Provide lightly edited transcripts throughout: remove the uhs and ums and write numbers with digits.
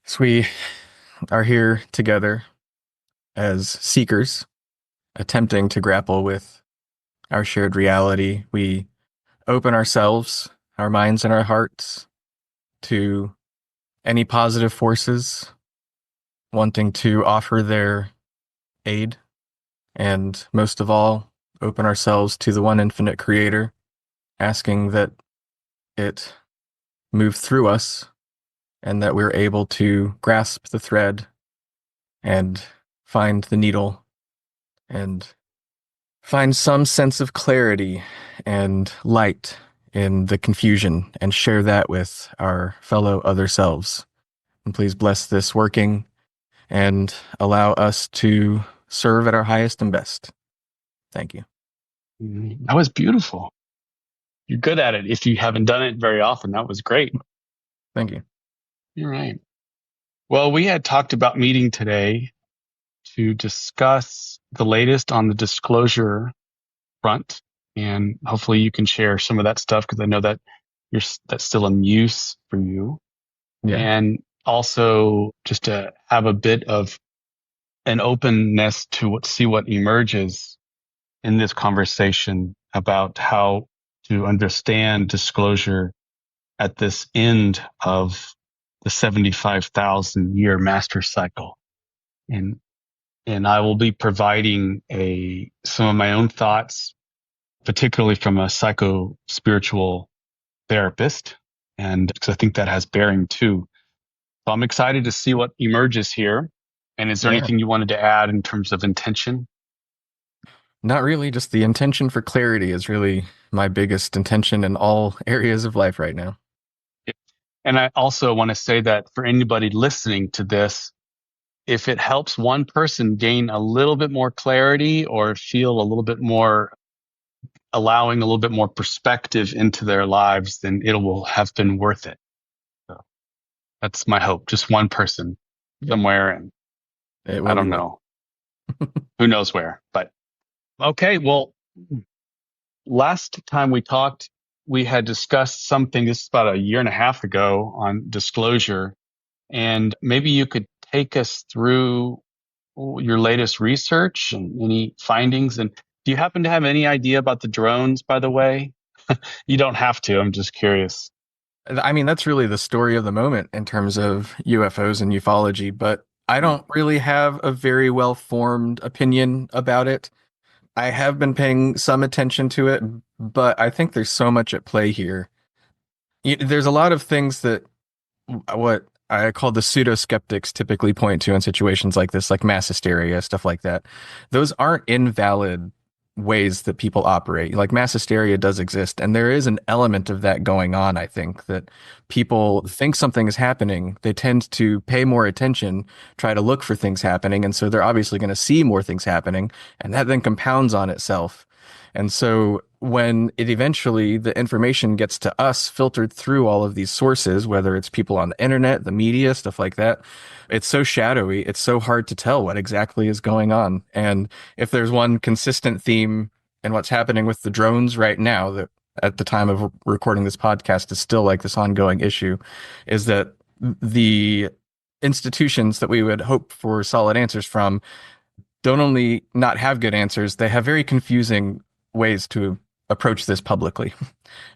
So we are here together as seekers, attempting to grapple with our shared reality. We open ourselves, our minds, and our hearts to any positive forces wanting to offer their aid, and most of all, open ourselves to the one infinite creator, asking that it move through us and that we're able to grasp the thread and find the needle and find some sense of clarity and light in the confusion and share that with our fellow other selves. And please bless this working and allow us to serve at our highest and best. Thank you. That was beautiful. You're good at it. If you haven't done it very often, that was great. Thank you. You're right. Well, we had talked about meeting today to discuss the latest on the disclosure front, and hopefully you can share some of that stuff because I know that that's still in use for you, Yeah. and also just to have a bit of an openness to see what emerges in this conversation about how to understand disclosure at this end of the 75,000 year master cycle. And, and I will be providing some of my own thoughts, particularly from a psycho spiritual therapist. And because I think that has bearing too. So I'm excited to see what emerges here. And is there Yeah. anything you wanted to add in terms of intention? Not really. Just the intention for clarity is really my biggest intention in all areas of life right now. And I also want to say that for anybody listening to this, if it helps one person gain a little bit more clarity or feel a little bit more, allowing a little bit more perspective into their lives, then it will have been worth it. So that's my hope. Just one person Yeah. somewhere. And It I will be don't well. know who knows where, but okay. Well, last time we talked, we had discussed something. This is about a year and a half ago on disclosure. And maybe you could take us through your latest research and any findings. And do you happen to have any idea about the drones, by the way? You don't have to. I'm just curious. I mean, that's really the story of the moment in terms of UFOs and ufology, but I don't really have a very well formed opinion about it. I have been paying some attention to it, but I think there's so much at play here. There's a lot of things that what I call the pseudo skeptics typically point to in situations like this, like mass hysteria, stuff like that. Those aren't invalid ways that people operate. Like mass hysteria does exist, and there is an element of that going on. I think that people think something is happening, they tend to pay more attention, try to look for things happening, and so they're obviously going to see more things happening, and that then compounds on itself. And so when it eventually the information gets to us filtered through all of these sources, whether it's people on the internet, the media, stuff like that, it's so shadowy, it's so hard to tell what exactly is going on. And if there's one consistent theme in what's happening with the drones right now, that at the time of recording this podcast is still like this ongoing issue, is that the institutions that we would hope for solid answers from don't only not have good answers, they have very confusing ways to approach this publicly.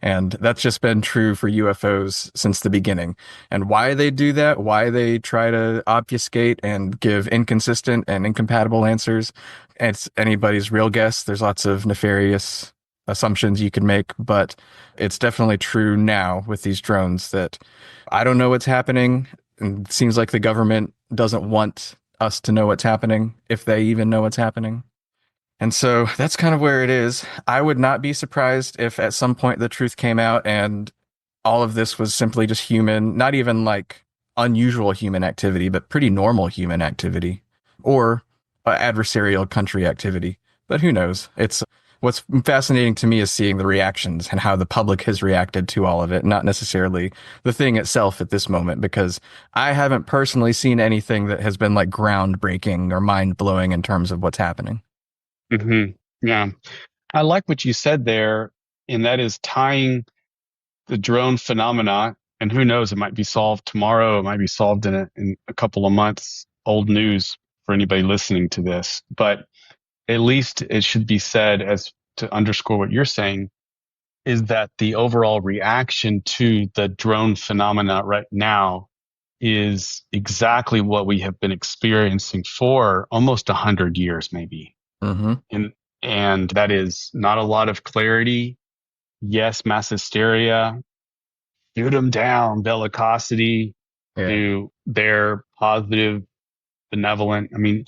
And that's just been true for UFOs since the beginning. And why they do that, why they try to obfuscate and give inconsistent and incompatible answers, it's anybody's real guess. There's lots of nefarious assumptions you can make, but it's definitely true now with these drones that I don't know what's happening. And it seems like the government doesn't want us to know what's happening, if they even know what's happening. And so that's kind of where it is. I would not be surprised if at some point the truth came out and all of this was simply just human, not even like unusual human activity, but pretty normal human activity or adversarial country activity. But who knows? It's what's fascinating to me is seeing the reactions and how the public has reacted to all of it, not necessarily the thing itself at this moment, because I haven't personally seen anything that has been like groundbreaking or mind blowing in terms of what's happening. Yeah. I like what you said there, and that is tying the drone phenomena And who knows, it might be solved tomorrow. It might be solved in a couple of months. Old news for anybody listening to this. But at least it should be said, as to underscore what you're saying, is that the overall reaction to the drone phenomena right now is exactly what we have been experiencing for almost 100 years, maybe. Mm-hmm. And, and that is not a lot of clarity. Yes, mass hysteria, shoot them down, bellicosity Yeah. to their positive, benevolent. I mean,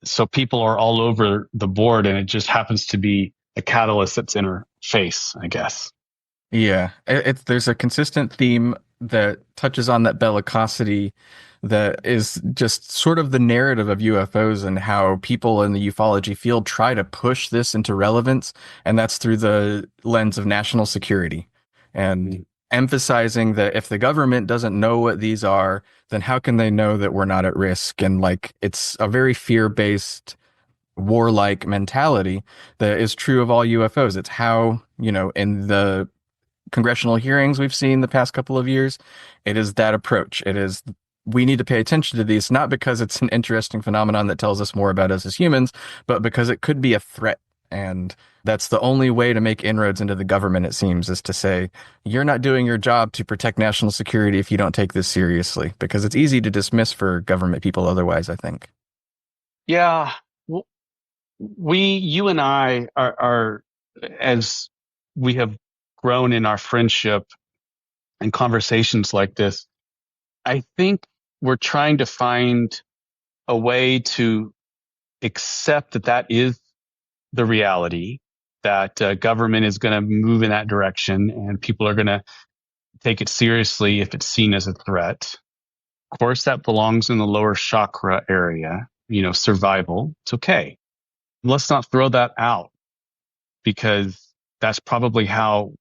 so people are all over the board, and it just happens to be a catalyst that's in her face, I guess. Yeah, it's there's a consistent theme that touches on that bellicosity that is just sort of the narrative of UFOs and how people in the ufology field try to push this into relevance, and that's through the lens of national security and emphasizing that if the government doesn't know what these are, then how can they know that we're not at risk? And like it's a very fear-based warlike mentality that is true of all UFOs. It's how, in the congressional hearings we've seen the past couple of years, it is that approach. It is we need to pay attention to these, not because it's an interesting phenomenon that tells us more about us as humans, but because it could be a threat. And that's the only way to make inroads into the government, it seems, is to say, you're not doing your job to protect national security if you don't take this seriously, because it's easy to dismiss for government people otherwise, I think. Yeah. You and I are, as we have grown in our friendship and conversations like this, I think we're trying to find a way to accept that that is the reality, that government is going to move in that direction and people are going to take it seriously if it's seen as a threat. Of course, that belongs in the lower chakra area, survival. It's okay. Let's not throw that out because that's probably how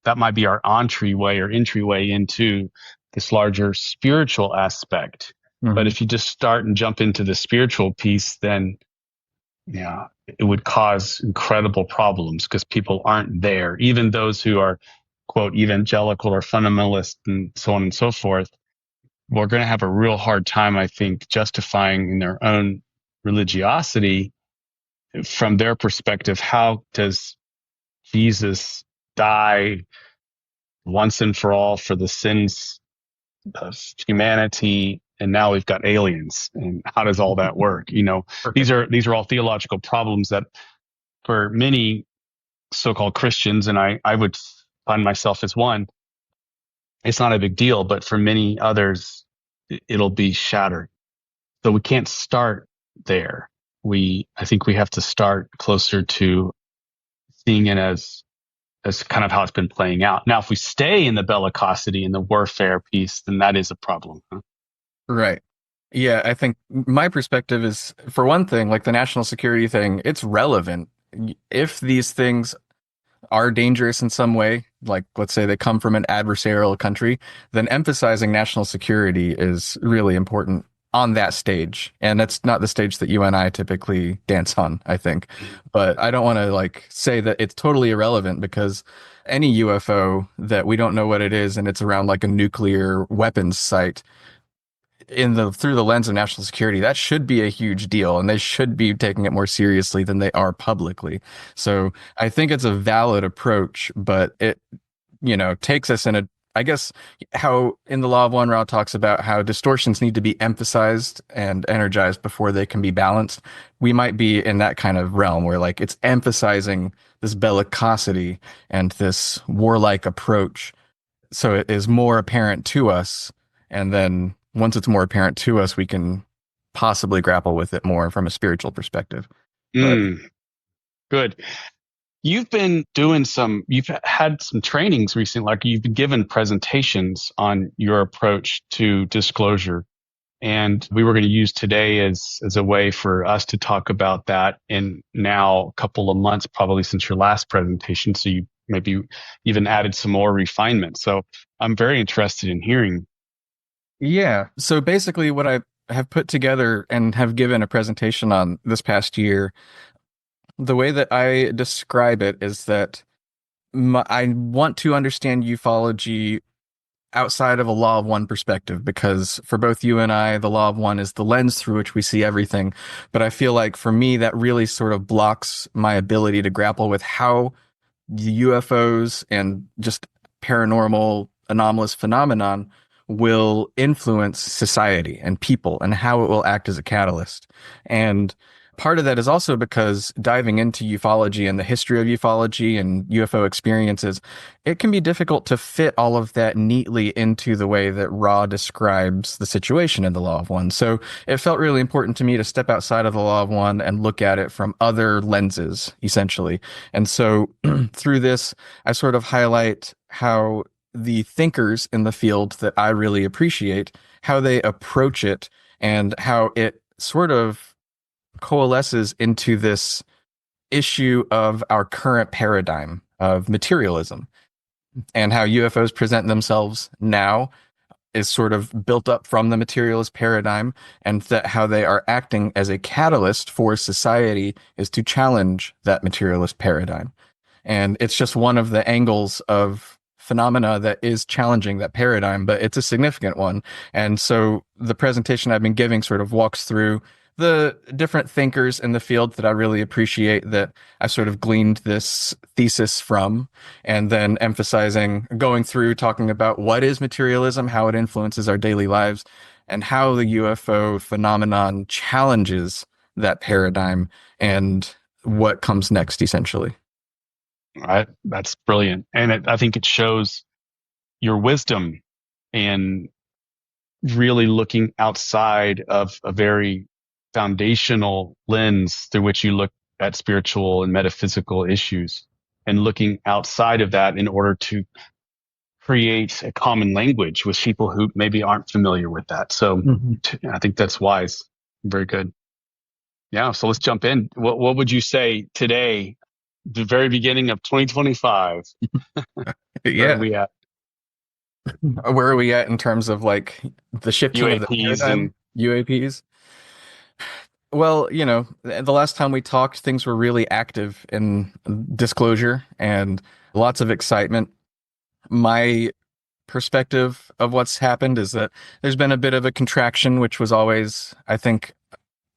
that might be our entryway or entryway into this larger spiritual aspect. But Mhm. if you just start and jump into the spiritual piece, then yeah, it would cause incredible problems because people aren't there. Even those who are, quote, evangelical or fundamentalist and so on and so forth, we're going to have a real hard time, I think, justifying in their own religiosity from their perspective. How does Jesus die once and for all for the sins of humanity? And now we've got aliens. And how does all that work? These Right. are all theological problems that for many so-called Christians, and I would find myself as one, it's not a big deal, but for many others, it'll be shattered. So we can't start there. I think we have to start closer to seeing it as kind of how it's been playing out. Now, if we stay in the bellicosity and the warfare piece, then that is a problem. Huh? Right. Yeah, I think my perspective is, for one thing, like the national security thing, it's relevant. If these things are dangerous in some way, like let's say they come from an adversarial country, then emphasizing national security is really important on that stage. And that's not the stage that you and I typically dance on, I think. But I don't want to like say that it's totally irrelevant because any UFO that we don't know what it is and it's around like a nuclear weapons site in the through the lens of national security, that should be a huge deal, and they should be taking it more seriously than they are publicly. So I think it's a valid approach, but it, takes us in a, I guess, how in the Law of One, Ra talks about how distortions need to be emphasized and energized before they can be balanced. We might be in that kind of realm where like it's emphasizing this bellicosity and this warlike approach so it is more apparent to us. And then once it's more apparent to us, we can possibly grapple with it more from a spiritual perspective. But Mm, good. You've had some trainings recently, like you've been given presentations on your approach to disclosure. And we were going to use today as a way for us to talk about that in now a couple of months, probably since your last presentation. So you maybe even added some more refinement. So I'm very interested in hearing. yeah, so basically, what I have put together and have given a presentation on this past year, the way that I describe it is that I want to understand ufology outside of a law of one perspective, because for both you and I, the law of one is the lens through which we see everything. But I feel like for me, that really sort of blocks my ability to grapple with how the UFOs and just paranormal anomalous phenomenon will influence society and people and how it will act as a catalyst. And part of that is also because diving into ufology and the history of ufology and UFO experiences, it can be difficult to fit all of that neatly into the way that Ra describes the situation in the Law of One. So it felt really important to me to step outside of the Law of One and look at it from other lenses, essentially. And so through this, I sort of highlight how the thinkers in the field that I really appreciate, how they approach it and how it sort of coalesces into this issue of our current paradigm of materialism, and how UFOs present themselves now is sort of built up from the materialist paradigm, and that how they are acting as a catalyst for society is to challenge that materialist paradigm. And it's just one of the angles of phenomena that is challenging that paradigm, but it's a significant one. And so the presentation I've been giving sort of walks through the different thinkers in the field that I really appreciate, that I sort of gleaned this thesis from, and then emphasizing, going through, talking about what is materialism, how it influences our daily lives, and how the UFO phenomenon challenges that paradigm and what comes next, essentially. Right? That's brilliant. And I think it shows your wisdom in really looking outside of a very foundational lens through which you look at spiritual and metaphysical issues, and looking outside of that in order to create a common language with people who maybe aren't familiar with that. So Mhm. I think that's wise. Very good. Yeah. So let's jump in. What would you say today, the very beginning of 2025? Where are Yeah. we at? Where are we at in terms of like the shifting of the UAPs paradigm, and UAPs? Well, the last time we talked, things were really active in disclosure and lots of excitement. My perspective of what's happened is that there's been a bit of a contraction, which was always, I think,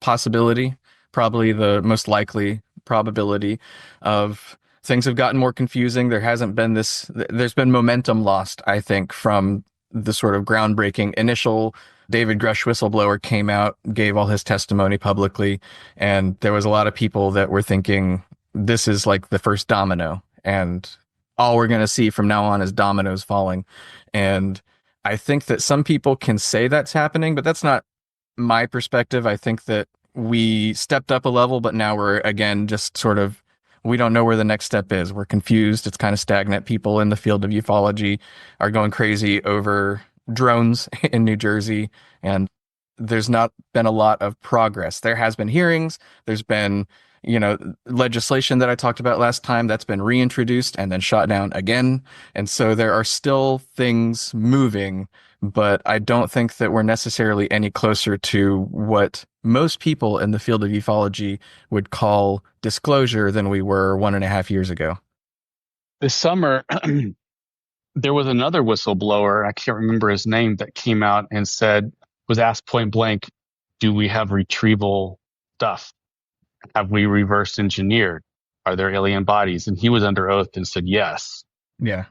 possibility, probably the most likely probability of things have gotten more confusing. There hasn't been there's been momentum lost, I think, from the sort of groundbreaking initial David Grush whistleblower came out, gave all his testimony publicly, and there was a lot of people that were thinking this is like the first domino, and all we're going to see from now on is dominoes falling. And I think that some people can say that's happening, but that's not my perspective. I think that we stepped up a level, but now we're again just sort of, we don't know where the next step is. We're confused. It's kind of stagnant. People in the field of ufology are going crazy over drones in New Jersey, and there's not been a lot of progress. There has been hearings. There's been, legislation that I talked about last time that's been reintroduced and then shot down again. And so there are still things moving, but I don't think that we're necessarily any closer to what most people in the field of ufology would call disclosure than we were 1.5 years ago. this summer, there was another whistleblower, I can't remember his name, that came out and said, was asked point blank, do we have retrieval stuff? Have we reverse engineered? Are there alien bodies? And he was under oath and said yes. Yeah.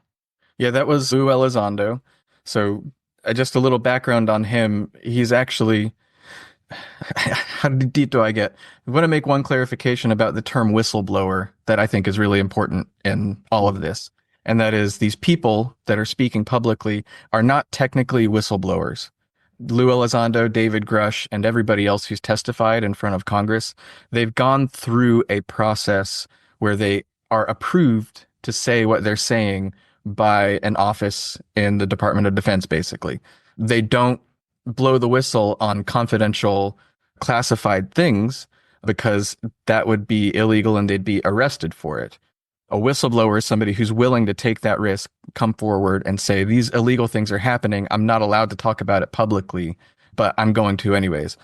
Yeah, that was Lou Elizondo. So just a little background on him. He's actually, how deep do I get? I want to make one clarification about the term whistleblower that I think is really important in all of this. And that is, these people that are speaking publicly are not technically whistleblowers. Lou Elizondo, David Grush, and everybody else who's testified in front of Congress, they've gone through a process where they are approved to say what they're saying by an office in the Department of Defense, basically. They don't blow the whistle on confidential, classified things because that would be illegal and they'd be arrested for it. A whistleblower is somebody who's willing to take that risk, come forward and say, these illegal things are happening. I'm not allowed to talk about it publicly, but I'm going to anyways.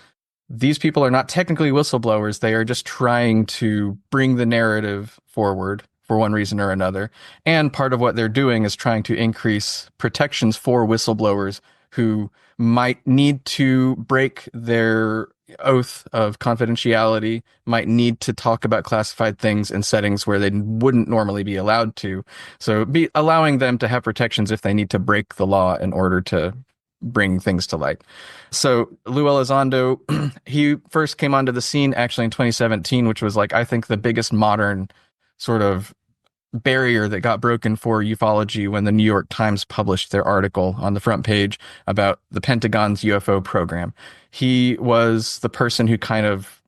These people are not technically whistleblowers. They are just trying to bring the narrative forward for one reason or another. And part of what they're doing is trying to increase protections for whistleblowers who might need to break their oath of confidentiality, might need to talk about classified things in settings where they wouldn't normally be allowed to. So be allowing them to have protections if they need to break the law in order to bring things to light. So Lou Elizondo, he first came onto the scene actually in 2017, which was like I think the biggest modern sort of barrier that got broken for ufology when the New York Times published their article on the front page about the Pentagon's UFO program. He was the person who kind of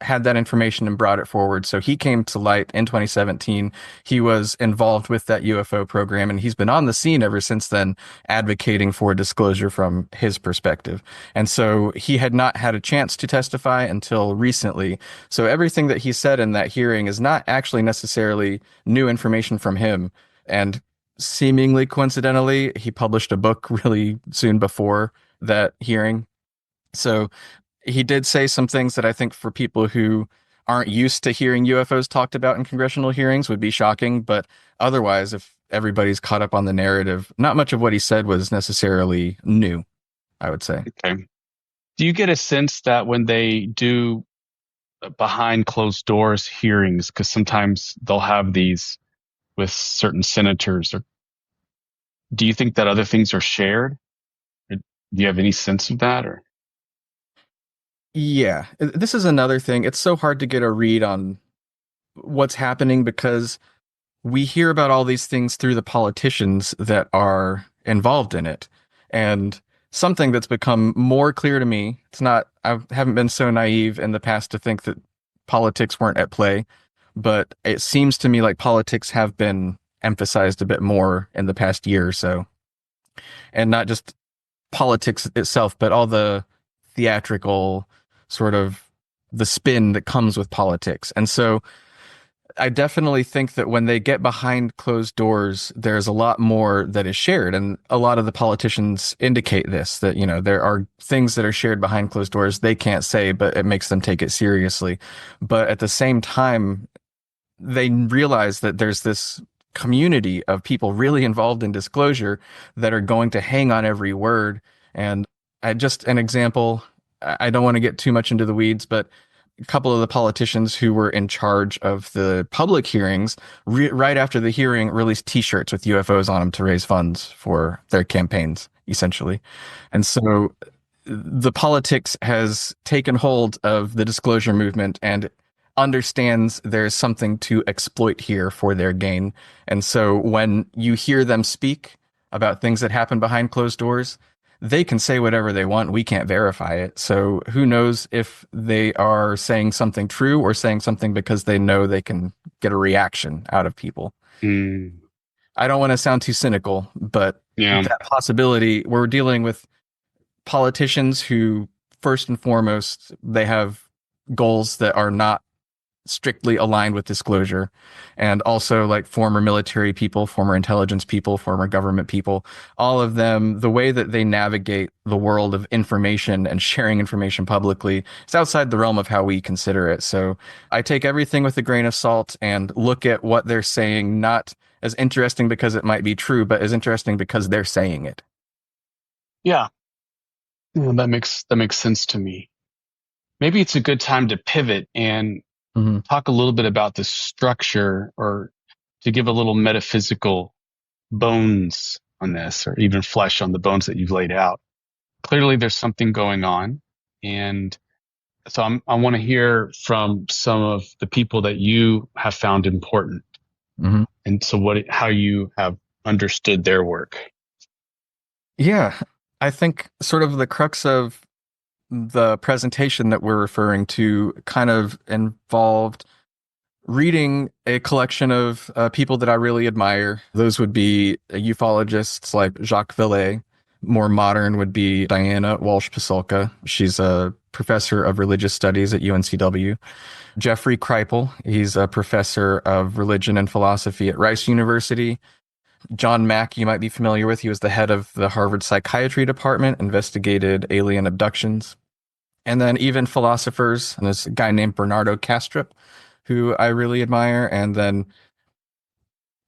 had that information and brought it forward. So he came to light in 2017. He was involved with that UFO program, and he's been on the scene ever since then, advocating for disclosure from his perspective. And so he had not had a chance to testify until recently. So everything that he said in that hearing is not actually necessarily new information from him. And seemingly coincidentally, he published a book really soon before that hearing. So he did say some things that I think for people who aren't used to hearing UFOs talked about in congressional hearings would be shocking. But otherwise, if everybody's caught up on the narrative, not much of what he said was necessarily new, I would say. Okay. Do you get a sense that when they do behind closed doors hearings, because sometimes they'll have these with certain senators, or do you think that other things are shared? Or do you have any sense of that? Or Yeah, this is another thing. It's so hard to get a read on what's happening because we hear about all these things through the politicians that are involved in it. And something that's become more clear to me, it's not, I haven't been so naive in the past to think that politics weren't at play, but it seems to me like politics have been emphasized a bit more in the past year or so. And not just politics itself, but all the theatrical sort of the spin that comes with politics. And so I definitely think that when they get behind closed doors, there's a lot more that is shared. And a lot of the politicians indicate this, that, you know, there are things that are shared behind closed doors they can't say, but it makes them take it seriously. But at the same time, they realize that there's this community of people really involved in disclosure that are going to hang on every word. And just an example, I don't want to get too much into the weeds, but a couple of the politicians who were in charge of the public hearings, right after the hearing, released T-shirts with UFOs on them to raise funds for their campaigns, essentially. And so the politics has taken hold of the disclosure movement and understands there's something to exploit here for their gain. And so when you hear them speak about things that happen behind closed doors, they can say whatever they want. We can't verify it. So who knows if they are saying something true or saying something because they know they can get a reaction out of people. mm, I don't want to sound too cynical, but yeah, that possibility, we're dealing with politicians who, first and foremost, they have goals that are not strictly aligned with disclosure, and also like former military people, former intelligence people, former government people, all of them, the way that they navigate the world of information and sharing information publicly is outside the realm of how we consider it. So I take everything with a grain of salt and look at what they're saying, not as interesting because it might be true, but as interesting because they're saying it. yeah, yeah, that makes sense to me. Maybe it's a good time to pivot and Mm-hmm. talk a little bit about the structure, or to give a little metaphysical bones on this, or even flesh on the bones that you've laid out. Clearly, there's something going on, and so I want to hear from some of the people that you have found important, Mm-hmm. and so how you have understood their work. Yeah, I think sort of the crux of the presentation that we're referring to kind of involved reading a collection of people that I really admire. Those would be ufologists like Jacques Vallee. More modern would be Diana Walsh Pasulka. She's a professor of religious studies at UNCW. Jeffrey Kripal, he's a professor of religion and philosophy at Rice University. John Mack, you might be familiar with. He was the head of the Harvard Psychiatry Department, investigated alien abductions. And then even philosophers, and this guy named Bernardo Kastrup, who I really admire. And then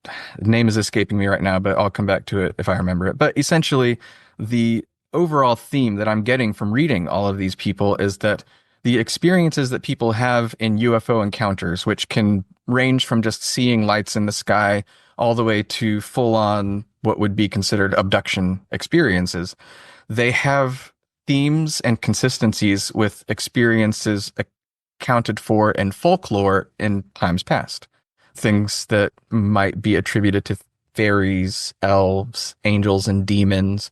the name is escaping me right now, but I'll come back to it if I remember it. But essentially, the overall theme that I'm getting from reading all of these people is that the experiences that people have in UFO encounters, which can range from just seeing lights in the sky all the way to full on what would be considered abduction experiences, they have themes and consistencies with experiences accounted for in folklore in times past. Things that might be attributed to fairies, elves, angels, and demons,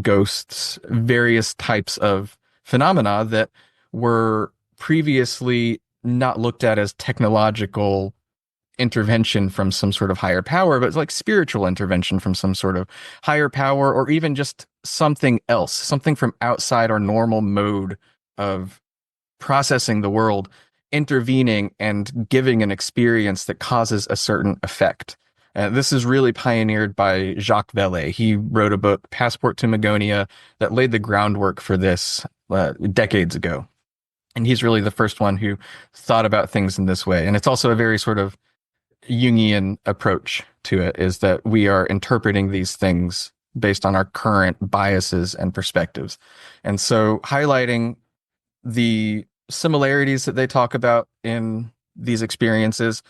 ghosts, various types of phenomena that were previously not looked at as technological intervention from some sort of higher power, but it's like spiritual intervention from some sort of higher power, or even just something else, something from outside our normal mode of processing the world, intervening and giving an experience that causes a certain effect. This is really pioneered by Jacques Vallee. He wrote a book, Passport to Magonia, that laid the groundwork for this decades ago. And he's really the first one who thought about things in this way. And it's also a very sort of Jungian approach to it, is that we are interpreting these things based on our current biases and perspectives. And so highlighting the similarities that they talk about in these experiences,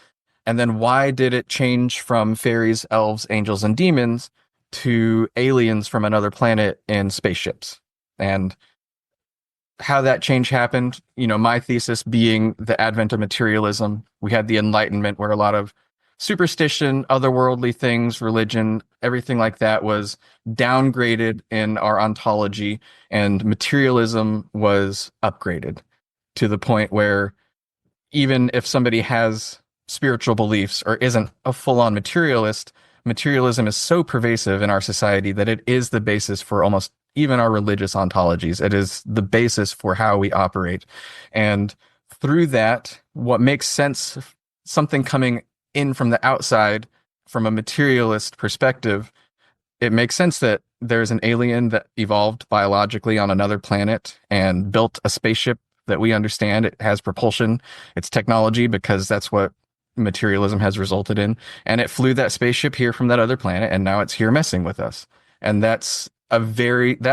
and then why did it change from fairies, elves, angels, and demons to aliens from another planet in spaceships, and how that change happened. You know, my thesis being the advent of materialism. We had the Enlightenment, where a lot of superstition, otherworldly things, religion, everything like that was downgraded in our ontology, and materialism was upgraded to the point where even if somebody has spiritual beliefs or isn't a full-on materialist, materialism is so pervasive in our society that it is the basis for almost even our religious ontologies. It is the basis for how we operate. And through that, what makes sense, something coming in from the outside, from a materialist perspective, it makes sense that there's an alien that evolved biologically on another planet and built a spaceship that we understand. It has propulsion, it's technology, because that's what materialism has resulted in. And it flew that spaceship here from that other planet, and now it's here messing with us. And that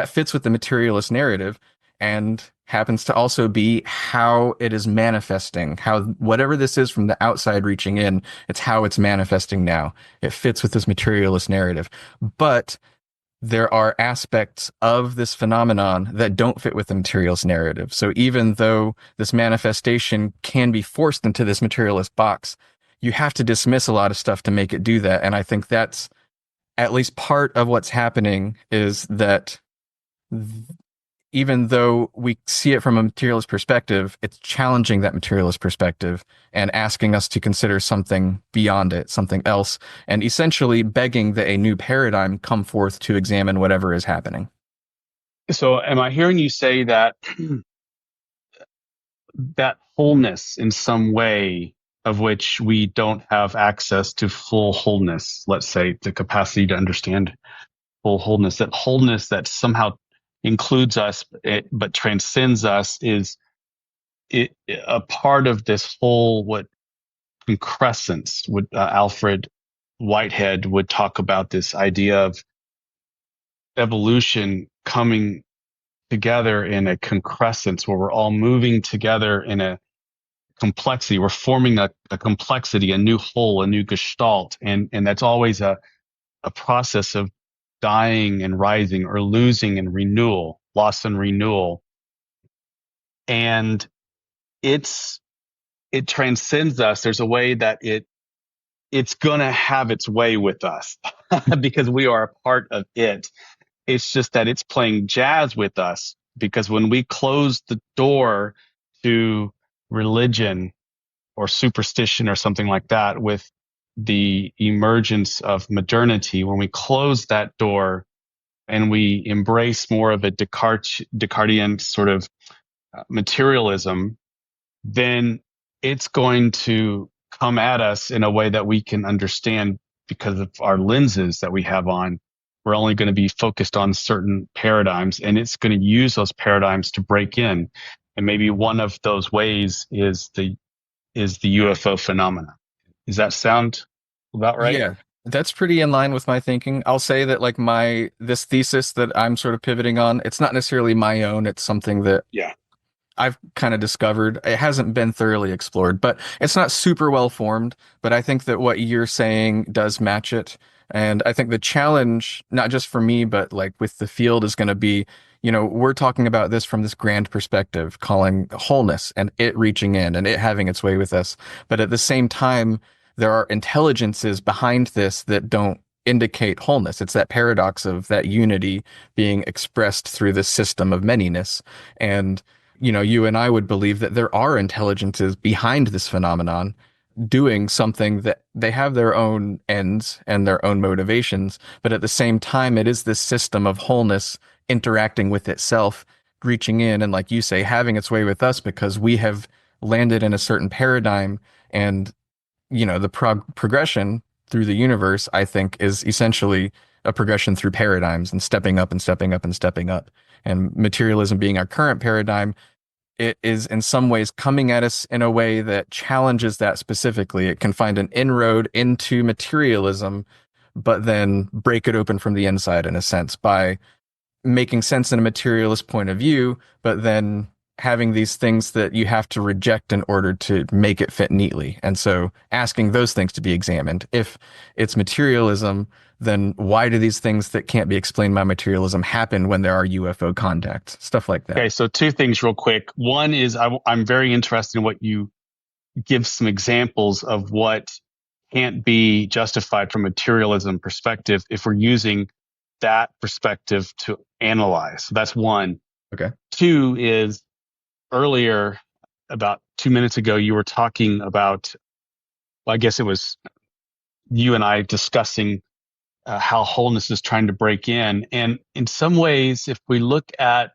fits with the materialist narrative, and happens to also be how it is manifesting, how whatever this is from the outside reaching in, it's how it's manifesting now. It fits with this materialist narrative. But there are aspects of this phenomenon that don't fit with the materialist narrative. So even though this manifestation can be forced into this materialist box, you have to dismiss a lot of stuff to make it do that. And I think that's at least part of what's happening, is that even though we see it from a materialist perspective, it's challenging that materialist perspective and asking us to consider something beyond it, something else, and essentially begging that a new paradigm come forth to examine whatever is happening. So am I hearing you say that that wholeness in some way of which we don't have access to full wholeness, let's say the capacity to understand full wholeness that somehow includes us, but transcends us, is a part of this whole, what concrescence would, Alfred Whitehead would talk about this idea of evolution coming together in a concrescence where we're all moving together in a complexity. We're forming a complexity, a new whole, a new gestalt. And that's always a process of dying and rising, or losing and renewal, loss and renewal. And it transcends us. There's a way that it's going to have its way with us because we are a part of it. It's just that it's playing jazz with us, because when we close the door to religion or superstition or something like that, with the emergence of modernity, when we close that door and we embrace more of a Descartesian sort of materialism, then it's going to come at us in a way that we can understand, because of our lenses that we have on. We're only going to be focused on certain paradigms, and it's going to use those paradigms to break in. And maybe one of those ways is the UFO phenomena. Does that sound? About right? Yeah, that's pretty in line with my thinking. I'll say that like my this thesis that I'm sort of pivoting on, it's not necessarily my own. It's something that Yeah. I've kind of discovered. It hasn't been thoroughly explored, but it's not super well formed. But I think that what you're saying does match it. And I think the challenge, not just for me, but like with the field, is going to be, we're talking about this from this grand perspective, calling wholeness and it reaching in and it having its way with us. But at the same time, there are intelligences behind this that don't indicate wholeness. It's that paradox of that unity being expressed through this system of manyness. And you and I would believe that there are intelligences behind this phenomenon doing something that they have their own ends and their own motivations, but at the same time, it is this system of wholeness interacting with itself, reaching in, and like you say, having its way with us because we have landed in a certain paradigm. And, the progression through the universe, I think, is essentially a progression through paradigms and stepping up and stepping up and stepping up. And materialism being our current paradigm, it is in some ways coming at us in a way that challenges that specifically. It can find an inroad into materialism, but then break it open from the inside in a sense by making sense in a materialist point of view, but then having these things that you have to reject in order to make it fit neatly. And so asking those things to be examined. If it's materialism, then why do these things that can't be explained by materialism happen when there are UFO contacts? Stuff like that. Okay, so two things real quick. One is I'm very interested in what you give some examples of what can't be justified from materialism perspective if we're using that perspective to analyze. So that's one. Okay. Two is earlier, about 2 minutes ago, you were talking about, well, I guess it was you and I discussing how wholeness is trying to break in. And in some ways, if we look at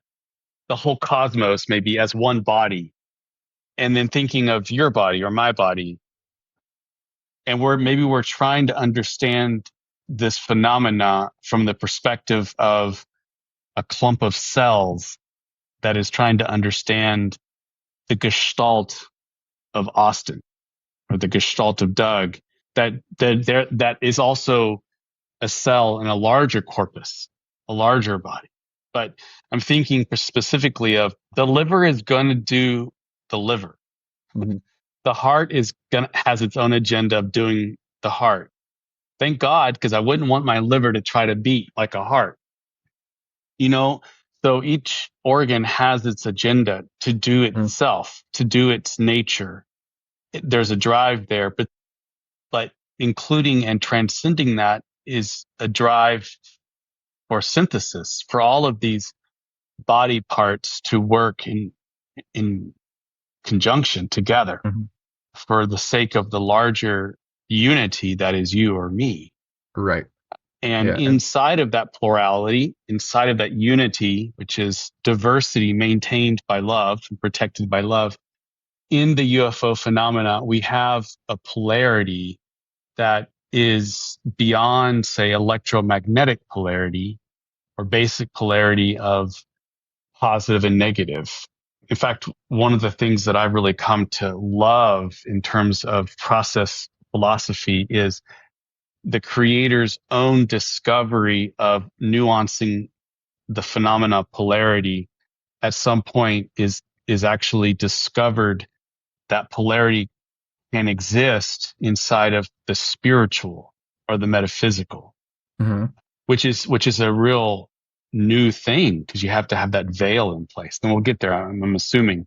the whole cosmos maybe as one body, and then thinking of your body or my body, and we're trying to understand this phenomena from the perspective of a clump of cells that is trying to understand the gestalt of Austin or the gestalt of Doug, that is also a cell in a larger corpus, a larger body. But I'm thinking specifically of the liver is going to do the liver. The heart has its own agenda of doing the heart. Thank God, because I wouldn't want my liver to try to beat like a heart. You know, so each organ has its agenda to do Mm. itself, to do its nature. There's a drive there, but including and transcending that is a drive for synthesis, for all of these body parts to work in conjunction together Mhm. for the sake of the larger unity that is you or me. Right. And Yeah. And inside of that plurality, inside of that unity, which is diversity maintained by love and protected by love, in the UFO phenomena, we have a polarity that is beyond, say, electromagnetic polarity or basic polarity of positive and negative. In fact, one of the things that I've really come to love in terms of process philosophy is the creator's own discovery of nuancing the phenomena of polarity at some point is actually discovered that polarity can exist inside of the spiritual or the metaphysical, mhm. which is a real new thing because you have to have that veil in place. And we'll get there, I'm assuming.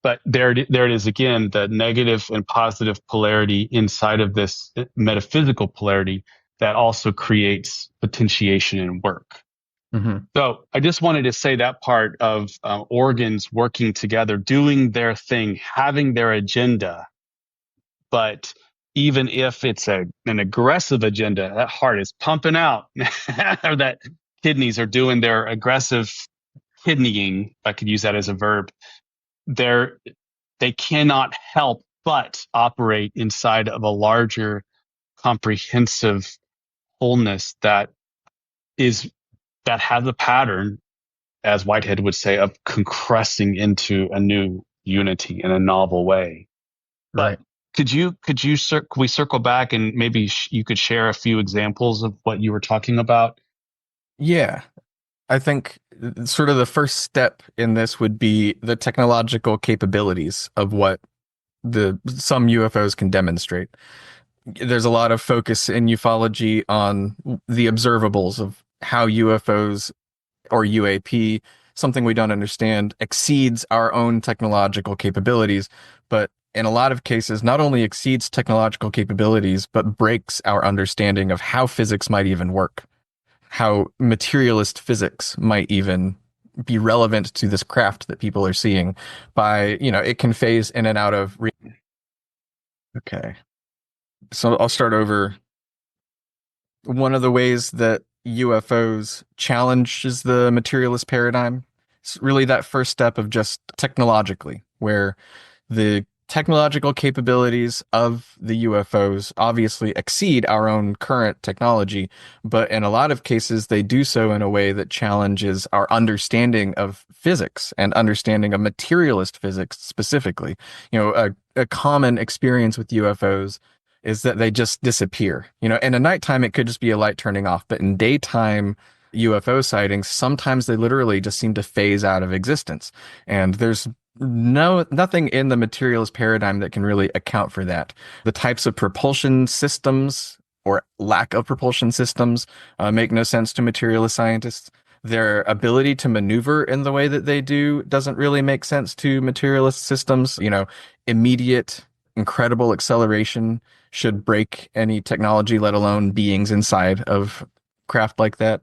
But there it is again, the negative and positive polarity inside of this metaphysical polarity that also creates potentiation and work. Mhm. So I just wanted to say that part of organs working together, doing their thing, having their agenda. But even if it's an aggressive agenda, that heart is pumping out, or that kidneys are doing their aggressive kidneying, if I could use that as a verb, they're, they cannot help but operate inside of a larger, comprehensive wholeness is, that has a pattern, as Whitehead would say, of compressing into a new unity in a novel way. But Right. could we circle back and maybe you could share a few examples of what you were talking about? Yeah, I think sort of the first step in this would be the technological capabilities of what the some UFOs can demonstrate. There's a lot of focus in ufology on the observables of how UFOs or UAP, something we don't understand, exceeds our own technological capabilities, but in a lot of cases, not only exceeds technological capabilities, but breaks our understanding of how physics might even work, how materialist physics might even be relevant to this craft that people are seeing by, it can phase in and out of. Okay. So I'll start over. One of the ways that UFOs challenges the materialist paradigm is really that first step of just technologically, where the technological capabilities of the UFOs obviously exceed our own current technology, but in a lot of cases, they do so in a way that challenges our understanding of physics and understanding of materialist physics specifically. A common experience with UFOs is that they just disappear. In a nighttime, it could just be a light turning off, but in daytime, UFO sightings, sometimes they literally just seem to phase out of existence. And there's nothing in the materialist paradigm that can really account for that. The types of propulsion systems or lack of propulsion systems make no sense to materialist scientists. Their ability to maneuver in the way that they do doesn't really make sense to materialist systems. Immediate, incredible acceleration should break any technology, let alone beings inside of craft like that.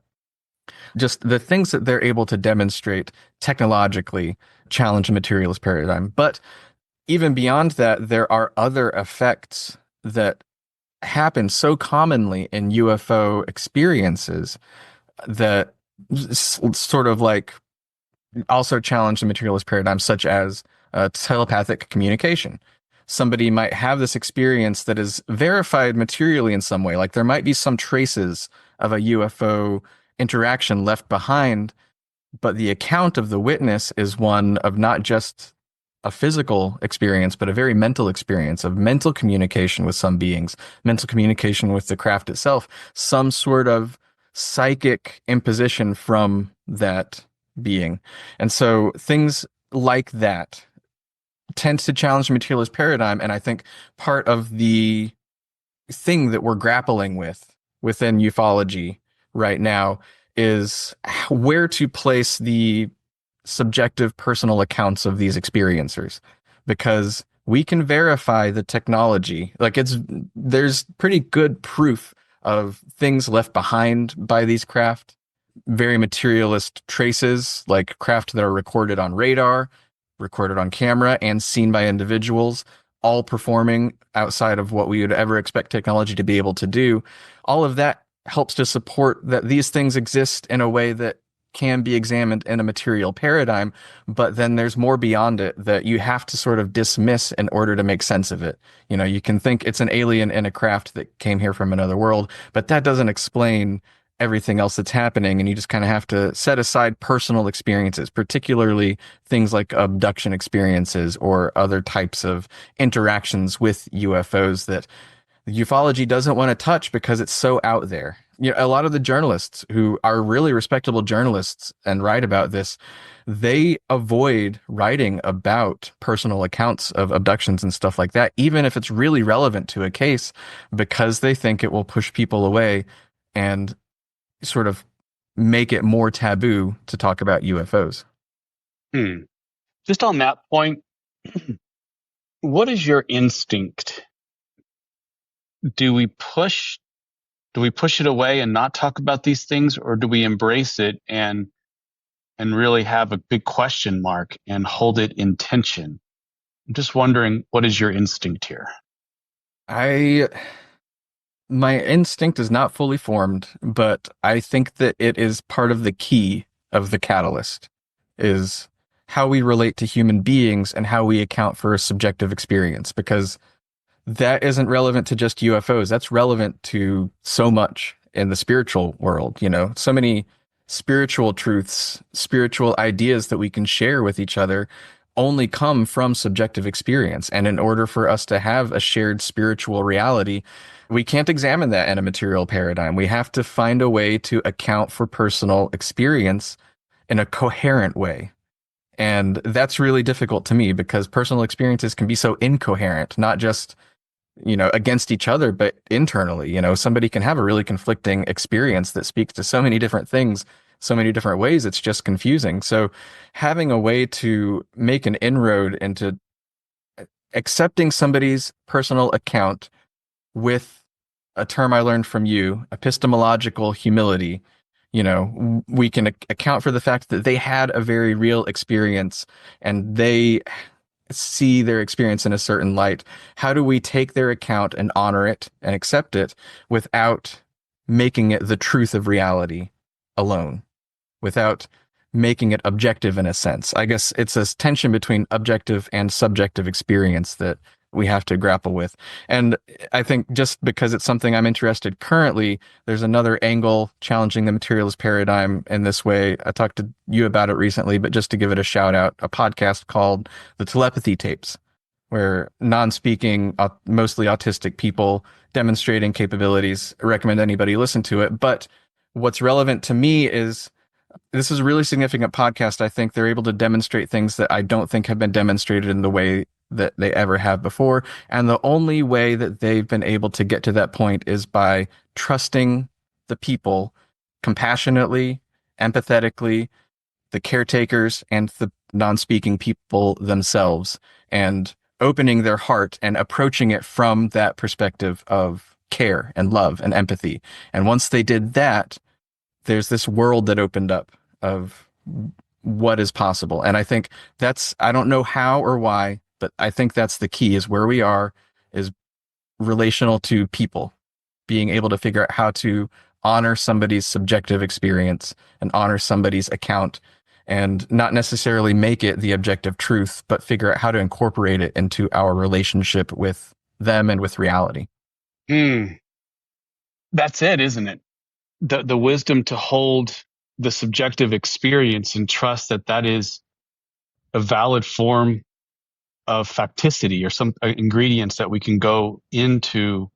Just the things that they're able to demonstrate technologically challenge a materialist paradigm. But even beyond that, there are other effects that happen so commonly in UFO experiences that sort of like also challenge the materialist paradigm, such as telepathic communication. Somebody might have this experience that is verified materially in some way, like there might be some traces of a UFO interaction left behind, but the account of the witness is one of not just a physical experience, but a very mental experience of mental communication with some beings, mental communication with the craft itself, some sort of psychic imposition from that being. And so things like that tend to challenge the materialist paradigm. And I think part of the thing that we're grappling with within ufology right now is where to place the subjective personal accounts of these experiencers, because we can verify the technology. Like there's pretty good proof of things left behind by these craft, very materialist traces, like craft that are recorded on radar, recorded on camera, and seen by individuals, all performing outside of what we would ever expect technology to be able to do. All of that helps to support that these things exist in a way that can be examined in a material paradigm, but then there's more beyond it that you have to sort of dismiss in order to make sense of it. You can think it's an alien in a craft that came here from another world, but that doesn't explain everything else that's happening. And you just kind of have to set aside personal experiences, particularly things like abduction experiences or other types of interactions with UFOs that ufology doesn't want to touch because it's so out there. A lot of the journalists who are really respectable journalists and write about this, they avoid writing about personal accounts of abductions and stuff like that, even if it's really relevant to a case, because they think it will push people away and sort of make it more taboo to talk about UFOs. Hmm. Just on that point, what is your instinct? Do we push it away and not talk about these things, or do we embrace it and really have a big question mark and hold it in tension? I'm just wondering, what is your instinct here? I My instinct is not fully formed, but I think that it is part of the key of the catalyst is how we relate to human beings and how we account for a subjective experience, because that isn't relevant to just UFOs. That's relevant to so much in the spiritual world, so many spiritual truths, spiritual ideas that we can share with each other only come from subjective experience. And in order for us to have a shared spiritual reality, we can't examine that in a material paradigm. We have to find a way to account for personal experience in a coherent way. And that's really difficult to me because personal experiences can be so incoherent, not just, against each other, but internally. Somebody can have a really conflicting experience that speaks to so many different things, so many different ways. It's just confusing. So having a way to make an inroad into accepting somebody's personal account with a term I learned from you, epistemological humility. We can account for the fact that they had a very real experience and they see their experience in a certain light. How do we take their account and honor it and accept it without making it the truth of reality alone, without making it objective in a sense? I guess it's a tension between objective and subjective experience that we have to grapple with. And I think just because it's something I'm interested currently, there's another angle challenging the materialist paradigm in this way. I talked to you about it recently, but just to give it a shout out, a podcast called The Telepathy Tapes, where non-speaking, mostly autistic people demonstrating capabilities. I recommend anybody listen to it. But what's relevant to me is this is a really significant podcast. I think they're able to demonstrate things that I don't think have been demonstrated in the way that they ever have before. And the only way that they've been able to get to that point is by trusting the people compassionately, empathetically, the caretakers and the non-speaking people themselves, and opening their heart and approaching it from that perspective of care and love and empathy. And once they did that, there's this world that opened up of what is possible. And I think I don't know how or why, but I think that's the key, is where we are is relational to people, being able to figure out how to honor somebody's subjective experience and honor somebody's account and not necessarily make it the objective truth, but figure out how to incorporate it into our relationship with them and with reality. That's it, isn't it? The wisdom to hold the subjective experience and trust that that is a valid form of facticity or some ingredients that we can go into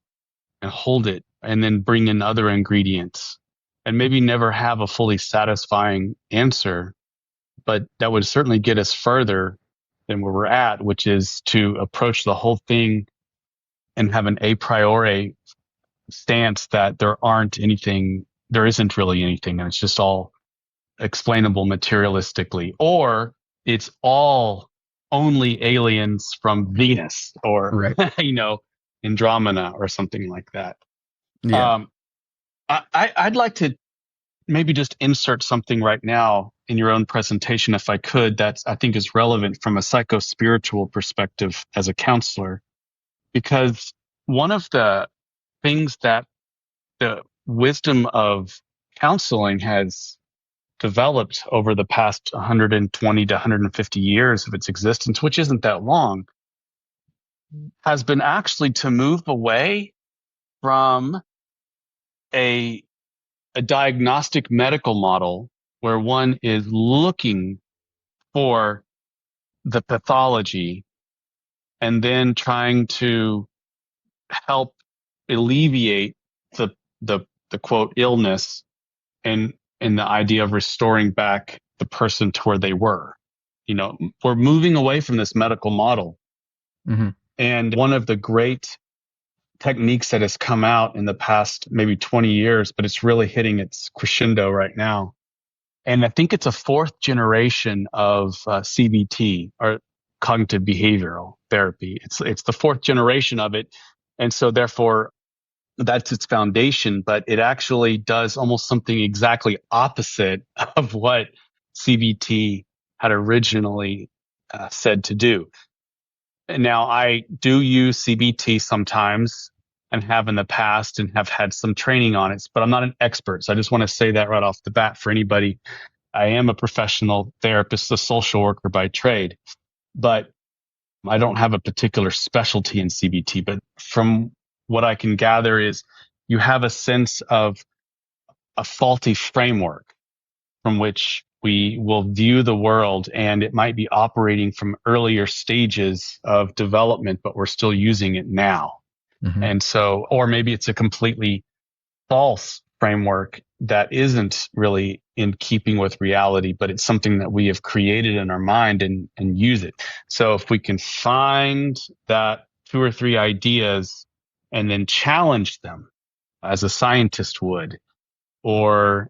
and hold it and then bring in other ingredients and maybe never have a fully satisfying answer, but that would certainly get us further than where we're at, which is to approach the whole thing and have an a priori stance that there isn't really anything, and it's just all explainable materialistically, or it's all only aliens from Venus or, Right. Andromeda or something like that. Yeah. Um, I'd like to maybe just insert something right now in your own presentation, if I could, that I think is relevant from a psycho-spiritual perspective as a counselor, because one of the things that the wisdom of counseling has developed over the past 120 to 150 years of its existence, which isn't that long, has been actually to move away from a, a diagnostic medical model where one is looking for the pathology and then trying to help alleviate the the quote illness and the idea of restoring back the person to where they were. We're moving away from this medical model. Mm-hmm. And one of the great techniques that has come out in the past maybe 20 years, but it's really hitting its crescendo right now. And I think it's a fourth generation of CBT, or cognitive behavioral therapy. It's the fourth generation of it. And so therefore that's its foundation, but it actually does almost something exactly opposite of what CBT had originally said to do. And now I do use CBT sometimes and have in the past and have had some training on it, but I'm not an expert. So I just want to say that right off the bat for anybody. I am a professional therapist, a social worker by trade, but I don't have a particular specialty in CBT. But from what I can gather is you have a sense of a faulty framework from which we will view the world and it might be operating from earlier stages of development, but we're still using it now. Hmm. And so, or maybe it's a completely false framework that isn't really in keeping with reality, but it's something that we have created in our mind and use it. So if we can find that two or three ideas and then challenge them as a scientist would, or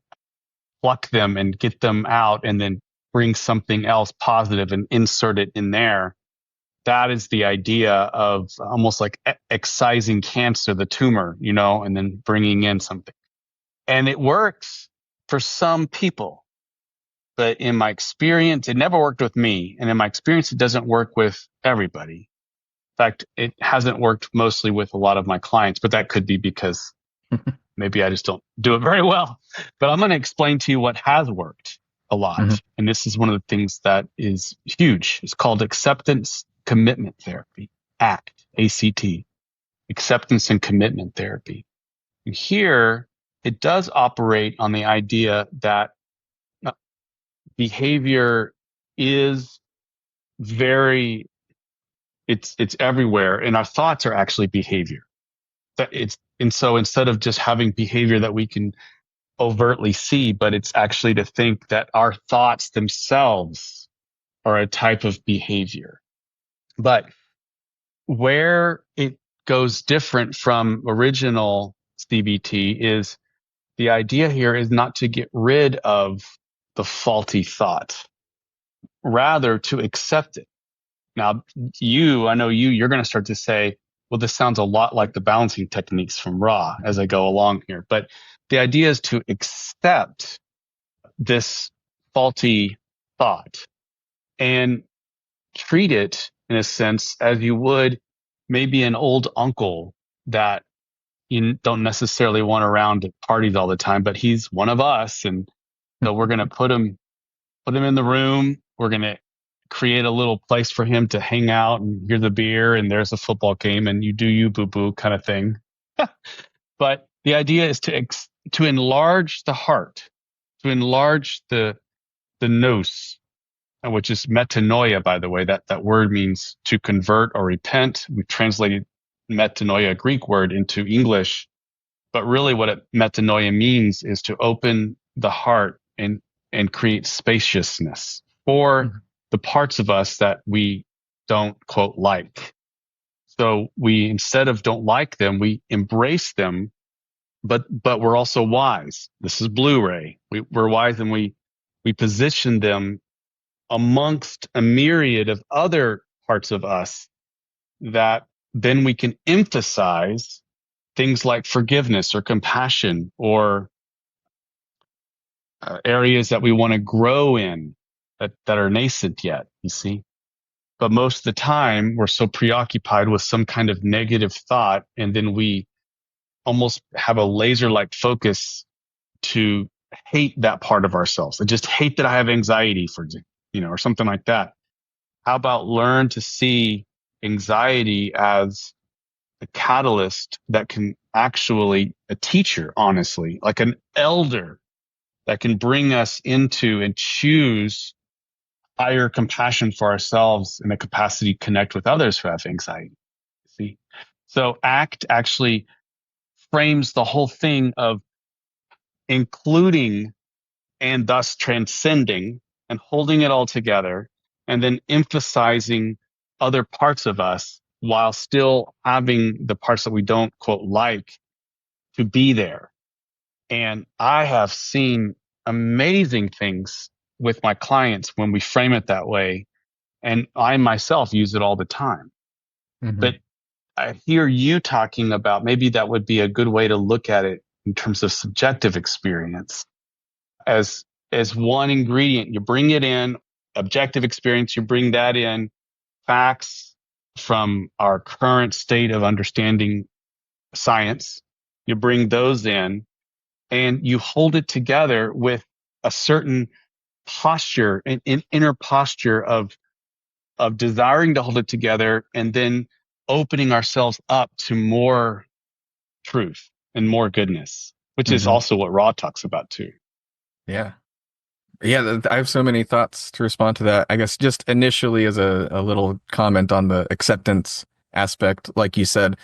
pluck them and get them out and then bring something else positive and insert it in there. That is the idea of almost like excising cancer, the tumor, and then bringing in something. And it works for some people. But in my experience, it never worked with me. And in my experience, it doesn't work with everybody. In fact, it hasn't worked mostly with a lot of my clients, but that could be because maybe I just don't do it very well. But I'm going to explain to you what has worked a Hmm. lot. And this is one of the things that is huge. It's called acceptance commitment therapy, ACT, acceptance and commitment therapy. And here it does operate on the idea that behavior is very, it's everywhere. And our thoughts are actually behavior. And so instead of just having behavior that we can overtly see, but it's actually to think that our thoughts themselves are a type of behavior. But where it goes different from original CBT is the idea here is not to get rid of the faulty thought, rather to accept it. Now, I know you're going to start to say, well, this sounds a lot like the balancing techniques from Ra as I go along here. But the idea is to accept this faulty thought and treat it in a sense as you would maybe an old uncle that you don't necessarily want around at parties all the time, but he's one of us. And so we're going to put him in the room. We're going to create a little place for him to hang out, and here's a beer and there's a football game and you do you boo boo kind of thing. But the idea is to enlarge the heart, to enlarge the nous, which is metanoia, by the way. That word means to convert or repent. We translated metanoia, a Greek word, into English. But really what metanoia means is to open the heart and create spaciousness for the parts of us that we don't quote like. So we, instead of don't like them, we embrace them, but we're also wise. This is Blu-ray. We're wise and we position them amongst a myriad of other parts of us that then we can emphasize things like forgiveness or compassion or areas that we want to grow in that are nascent yet, you see. But most of the time, we're so preoccupied with some kind of negative thought, and then we almost have a laser like focus to hate that part of ourselves. I just hate that I have anxiety, for example, or something like that. How about learn to see anxiety as a catalyst that can actually, a teacher, honestly, like an elder that can bring us into and choose higher compassion for ourselves and the capacity to connect with others who have anxiety. See? So ACT actually frames the whole thing of including and thus transcending and holding it all together and then emphasizing other parts of us while still having the parts that we don't quote like to be there. And I have seen amazing things with my clients when we frame it that way. And I myself use it all the time. Hmm. But I hear you talking about maybe that would be a good way to look at it in terms of subjective experience as one ingredient. You bring it in, objective experience, you bring that in, facts from our current state of understanding science, you bring those in and you hold it together with a certain posture, an inner posture of desiring to hold it together and then opening ourselves up to more truth and more goodness, which is Hmm. also what Ra talks about too. Yeah. Yeah, I have so many thoughts to respond to that. I guess just initially as a little comment on the acceptance aspect, like you said,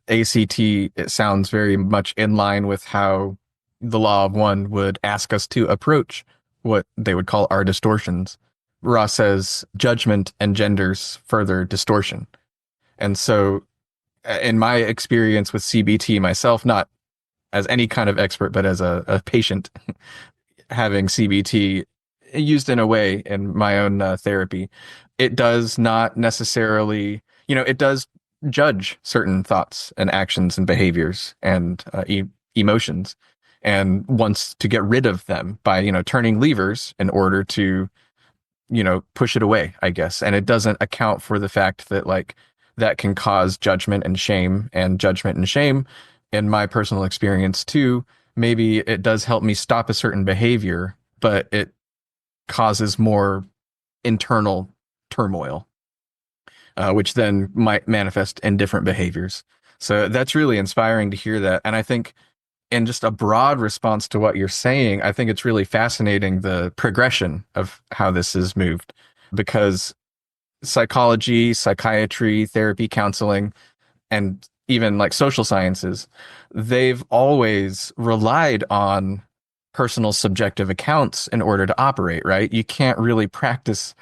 ACT, it sounds very much in line with how the law of one would ask us to approach what they would call our distortions. Ross says judgment engenders further distortion. And so, in my experience with CBT myself, not as any kind of expert, but as a patient having CBT used in a way in my own therapy, it does not necessarily, it does judge certain thoughts and actions and behaviors and emotions and wants to get rid of them by, turning levers in order to, push it away, I guess. And it doesn't account for the fact that, like, that can cause judgment and shame, and judgment and shame, in my personal experience too, maybe it does help me stop a certain behavior, but it causes more internal turmoil, which then might manifest in different behaviors. So that's really inspiring to hear that. And I think, in just a broad response to what you're saying, I think it's really fascinating the progression of how this is moved, because psychology, psychiatry, therapy, counseling, and even like social sciences, they've always relied on personal subjective accounts in order to operate, right? You can't really practice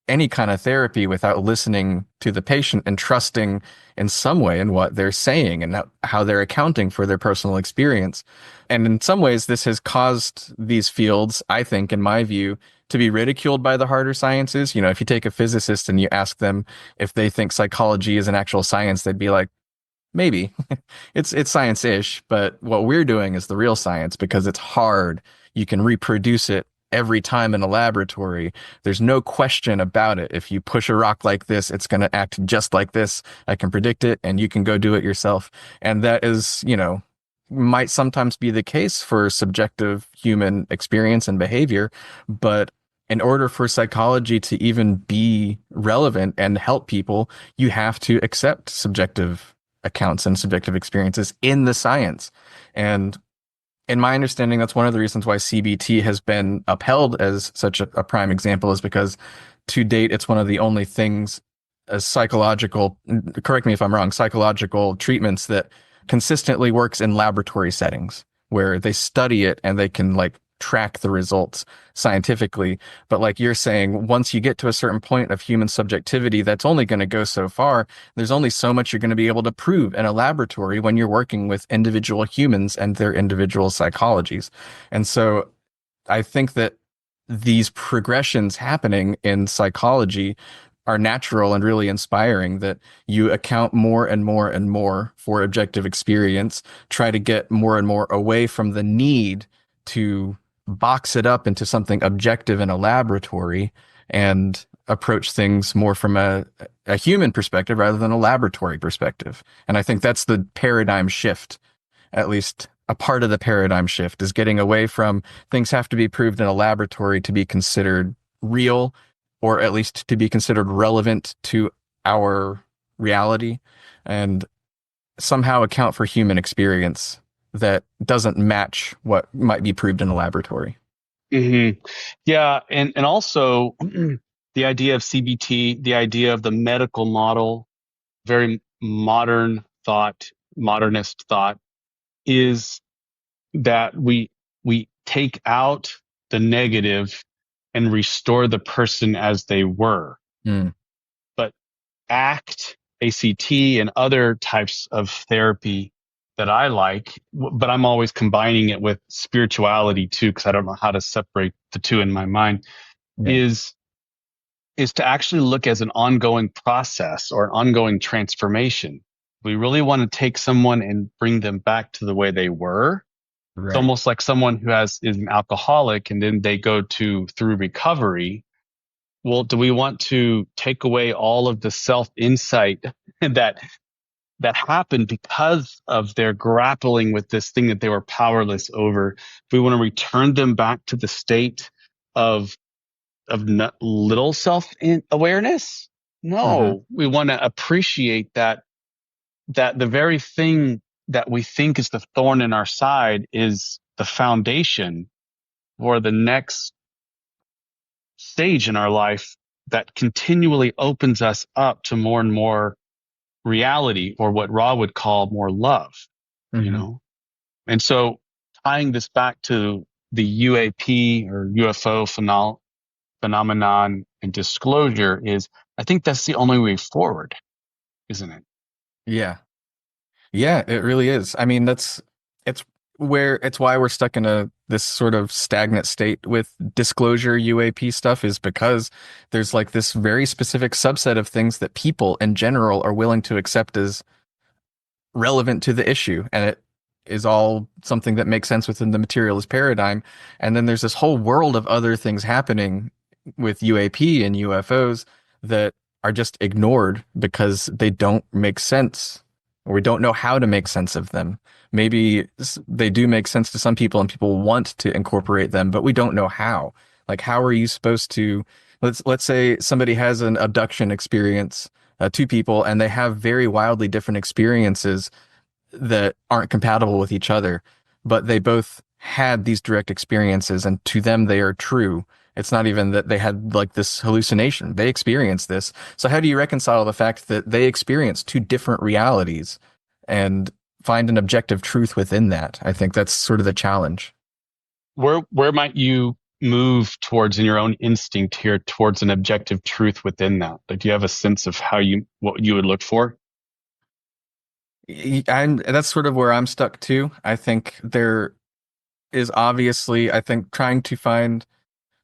any kind of therapy without listening to the patient and trusting in some way in what they're saying and how they're accounting for their personal experience. And in some ways, this has caused these fields, I think, in my view, to be ridiculed by the harder sciences. If you take a physicist and you ask them if they think psychology is an actual science, they'd be like, maybe. It's science-ish, but what we're doing is the real science because it's hard. You can reproduce it every time in a laboratory. There's no question about it. If you push a rock like this, it's going to act just like this. I can predict it, and you can go do it yourself. And that is, might sometimes be the case for subjective human experience and behavior, but in order for psychology to even be relevant and help people, you have to accept subjective accounts and subjective experiences in the science. And in my understanding, that's one of the reasons why CBT has been upheld as such a prime example, is because to date, it's one of the only things as psychological, correct me if I'm wrong, psychological treatments that consistently works in laboratory settings where they study it and they can like track the results scientifically. But like you're saying, once you get to a certain point of human subjectivity, that's only going to go so far. There's only so much you're going to be able to prove in a laboratory when you're working with individual humans and their individual psychologies. And so I think that these progressions happening in psychology are natural and really inspiring, that you account more and more and more for objective experience, try to get more and more away from the need to box it up into something objective in a laboratory and approach things more from a human perspective rather than a laboratory perspective. And I think that's the paradigm shift, at least a part of the paradigm shift, is getting away from things have to be proved in a laboratory to be considered real, or at least to be considered relevant to our reality, and somehow account for human experience that doesn't match what might be proved in a laboratory. Hmm. Yeah, and also the idea of CBT, the idea of the medical model, very modernist thought, is that we take out the negative and restore the person as they were. Mm. But ACT, and other types of therapy that I like, but I'm always combining it with spirituality too, because I don't know how to separate the two in my mind, Yeah. is is to actually look as an ongoing process or an ongoing transformation. We really want to take someone and bring them back to the way they were. It's Right. almost like someone who is an alcoholic and then they go to through recovery. Well, do we want to take away all of the self insight that that happened because of their grappling with this thing that they were powerless over? If we want to return them back to the state of little self awareness, Mm-hmm. no, we want to appreciate that the very thing that we think is the thorn in our side is the foundation for the next stage in our life that continually opens us up to more and more reality, or what Ra would call more love, you Hmm. know? And so tying this back to the UAP or UFO phenomenon and disclosure is, I think that's the only way forward, isn't it? Yeah. Yeah, it really is. I mean, it's it's why we're stuck in a this sort of stagnant state with disclosure UAP stuff is because there's like this very specific subset of things that people in general are willing to accept as relevant to the issue, and it is all something that makes sense within the materialist paradigm. And then there's this whole world of other things happening with UAP and UFOs that are just ignored because they don't make sense, or we don't know how to make sense of them. Maybe they do make sense to some people and people want to incorporate them, but we don't know how. Like, how are you supposed to, let's say somebody has an abduction experience, two people, and they have very wildly different experiences that aren't compatible with each other, but they both had these direct experiences, and to them they are true. It's not even that they had like this hallucination. They experienced this. So how do you reconcile the fact that they experienced two different realities and find an objective truth within that? I think that's sort of the challenge. Where might you move towards in your own instinct here towards an objective truth within that? Like, do you have a sense of what you would look for? That's sort of where I'm stuck too. I think there is obviously, I think, trying to find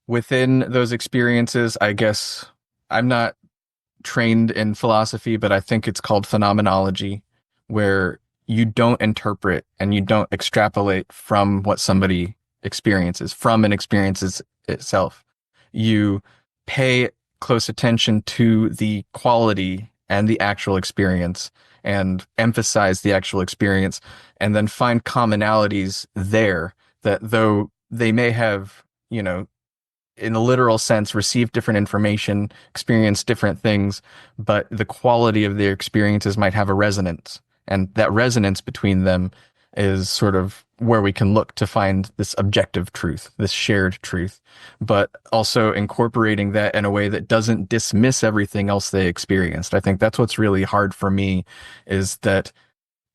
within those experiences, I guess I'm not trained in philosophy, but I think it's called phenomenology, where you don't interpret and you don't extrapolate from what somebody experiences, from an experience itself. You pay close attention to the quality and the actual experience and emphasize the actual experience, and then find commonalities there that, though they may have, in a literal sense, receive different information, experience different things, but the quality of their experiences might have a resonance. And that resonance between them is sort of where we can look to find this objective truth, this shared truth, but also incorporating that in a way that doesn't dismiss everything else they experienced. I think that's what's really hard for me, is that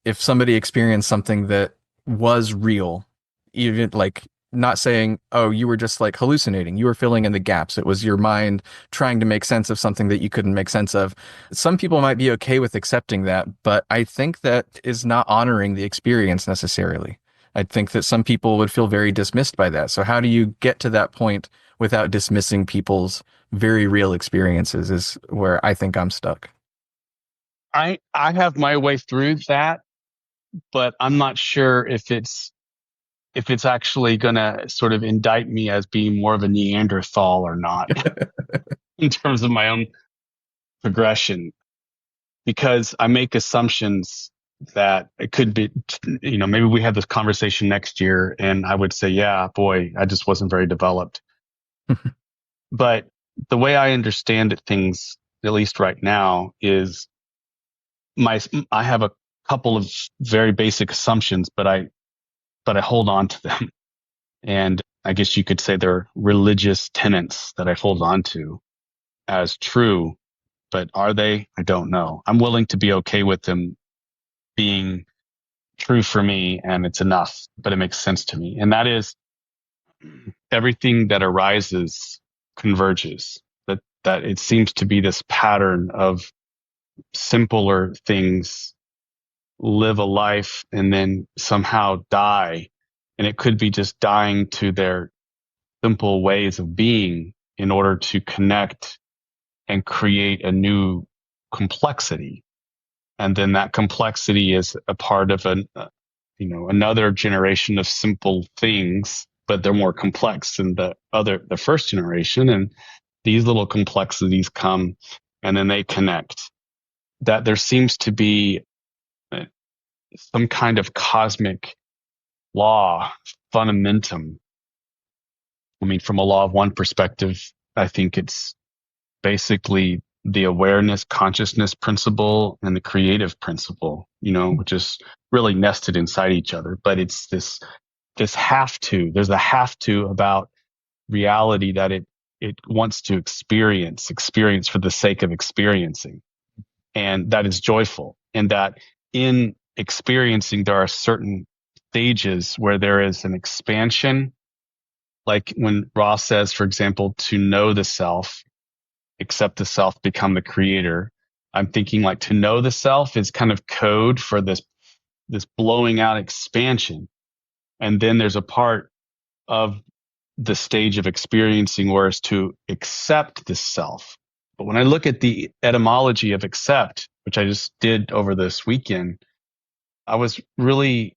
if somebody experienced something that was real, even like not saying, oh, you were just like hallucinating, you were filling in the gaps. It was your mind trying to make sense of something that you couldn't make sense of. Some people might be okay with accepting that, but I think that is not honoring the experience necessarily. I think that some people would feel very dismissed by that. So, how do you get to that point without dismissing people's very real experiences, is where I think I'm stuck. I have my way through that, but I'm not sure if it's actually going to sort of indict me as being more of a Neanderthal or not in terms of my own progression, because I make assumptions that it could be, maybe we have this conversation next year and I would say, yeah, boy, I just wasn't very developed. But the way I understand it, things, at least right now, is my, I have a couple of very basic assumptions, but I hold on to them. And I guess you could say they're religious tenets that I hold on to as true, but are they? I don't know. I'm willing to be okay with them being true for me, and it's enough, but it makes sense to me. And that is, everything that arises converges. That it seems to be this pattern of simpler things live a life and then somehow die. And it could be just dying to their simple ways of being in order to connect and create a new complexity. And then that complexity is a part of another generation of simple things, but they're more complex than the first generation. And these little complexities come and then they connect. That there seems to be uh, some kind of cosmic law, fundamentum. I mean, from a law of one perspective, I think it's basically the awareness consciousness principle and the creative principle, which is really nested inside each other. But it's this have to, there's a have to about reality, that It wants to experience for the sake of experiencing. And that is joyful. And that in experiencing, there are certain stages where there is an expansion. Like when Ross says, for example, to know the self, accept the self, become the creator. I'm thinking like to know the self is kind of code for this blowing out expansion. And then there's a part of the stage of experiencing where it's to accept the self. But when I look at the etymology of accept, which I just did over this weekend, I was really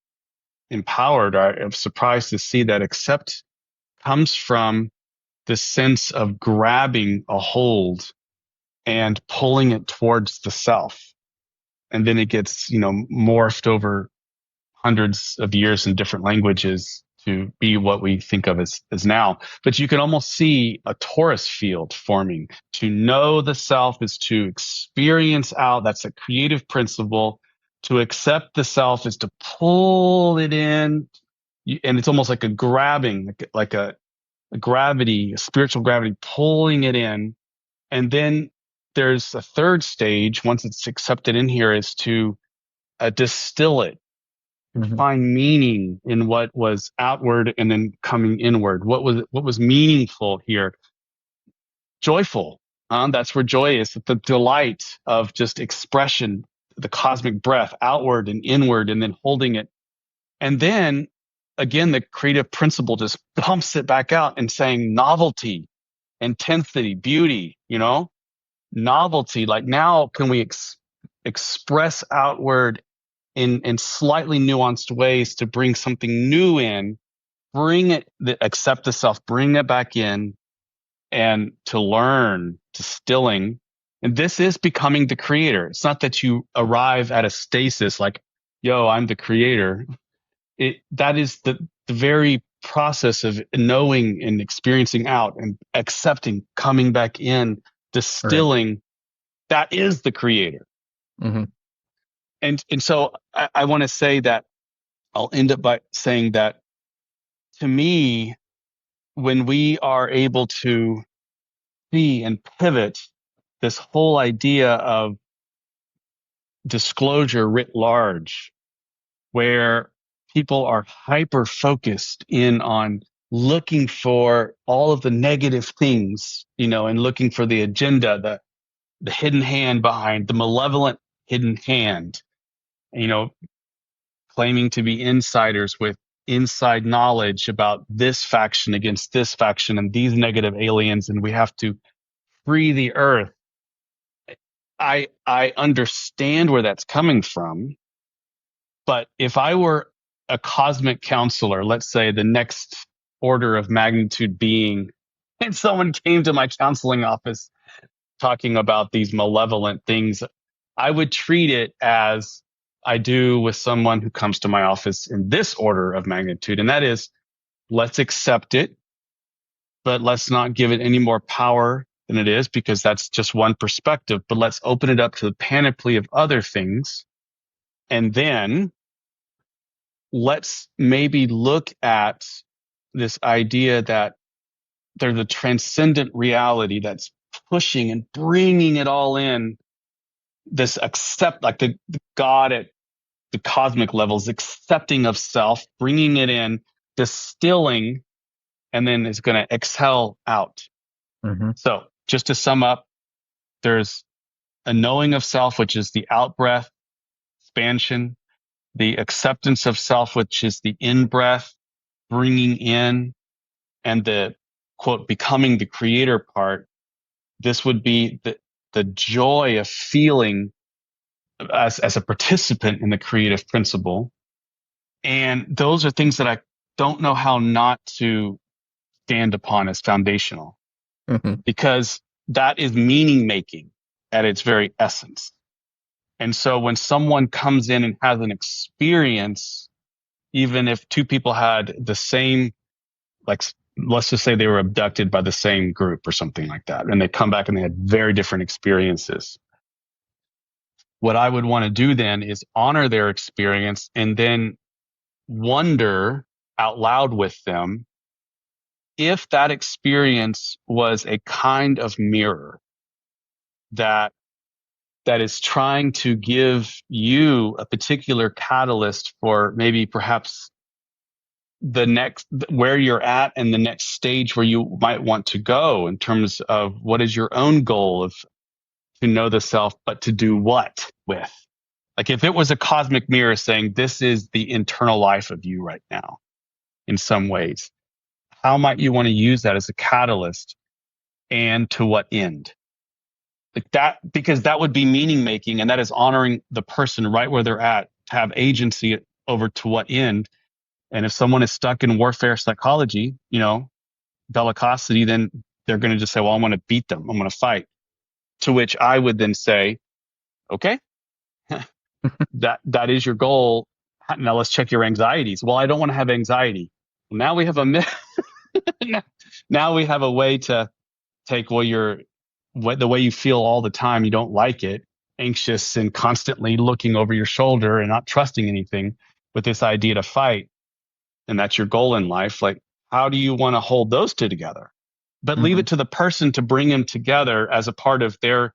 empowered. I was surprised to see that accept comes from the sense of grabbing a hold and pulling it towards the self. And then it gets, morphed over hundreds of years in different languages to be what we think of as now. But you can almost see a torus field forming. To know the self is to experience out. That's a creative principle. To accept the self is to pull it in. And it's almost like a grabbing, like a gravity, a spiritual gravity, pulling it in. And then there's a third stage, once it's accepted in here, is to distill it, Hmm. find meaning in what was outward and then coming inward. What was meaningful here? Joyful. That's where joy is. The delight of just expression, the cosmic breath, outward and inward, and then holding it. And then again, the creative principle just pumps it back out and saying novelty, intensity, beauty, novelty. Like now, can we express outward in slightly nuanced ways to bring something new in, bring it, accept the self, bring it back in, and to learn, distilling. And this is becoming the creator. It's not that you arrive at a stasis like, yo, I'm the creator. That is the very process of knowing and experiencing out and accepting, coming back in, Right. distilling. That is the creator. Hmm. And so I want to say that I'll end up by saying that to me, when we are able to see and pivot this whole idea of disclosure writ large, where people are hyper focused in on looking for all of the negative things, and looking for the agenda, the hidden hand behind the malevolent hidden hand, you know, claiming to be insiders with inside knowledge about this faction against this faction and these negative aliens, and we have to free the earth. I understand where that's coming from, but if I were a cosmic counselor, let's say the next order of magnitude being, and someone came to my counseling office talking about these malevolent things, I would treat it as I do with someone who comes to my office in this order of magnitude. And that is, let's accept it, but let's not give it any more power than it is, because that's just one perspective. But let's open it up to the panoply of other things. And then let's maybe look at this idea that there's a transcendent reality that's pushing and bringing it all in. This accept, like the God at the cosmic levels, accepting of self, bringing it in, distilling, and then is going to exhale out. Hmm. So just to sum up, there's a knowing of self, which is the out breath, expansion, the acceptance of self, which is the in breath, bringing in, and the quote, becoming the creator part. This would be the joy of feeling as a participant in the creative principle. And those are things that I don't know how not to stand upon as foundational, Hmm. because that is meaning making at its very essence. And so when someone comes in and has an experience, even if two people had the same, like, let's just say they were abducted by the same group or something like that, and they come back and they had very different experiences. What I would want to do then is honor their experience and then wonder out loud with them, if that experience was a kind of mirror that is trying to give you a particular catalyst for maybe perhaps the next where you're at and the next stage where you might want to go in terms of what is your own goal of to know the self, but to do what with? Like if it was a cosmic mirror saying this is the internal life of you right now in some ways, how might you want to use that as a catalyst and to what end? Like that, because that would be meaning making and that is honoring the person right where they're at to have agency over to what end. And if someone is stuck in warfare psychology, bellicosity, then they're going to just say, well, I'm going to beat them. I'm going to fight. To which I would then say, okay, that is your goal. Now let's check your anxieties. Well, I don't want to have anxiety. Now we have now we have a way to take, well, the way you feel all the time, you don't like it, anxious and constantly looking over your shoulder and not trusting anything with this idea to fight. And that's your goal in life. Like, how do you want to hold those two together? But leave Hmm. it to the person to bring them together as a part of their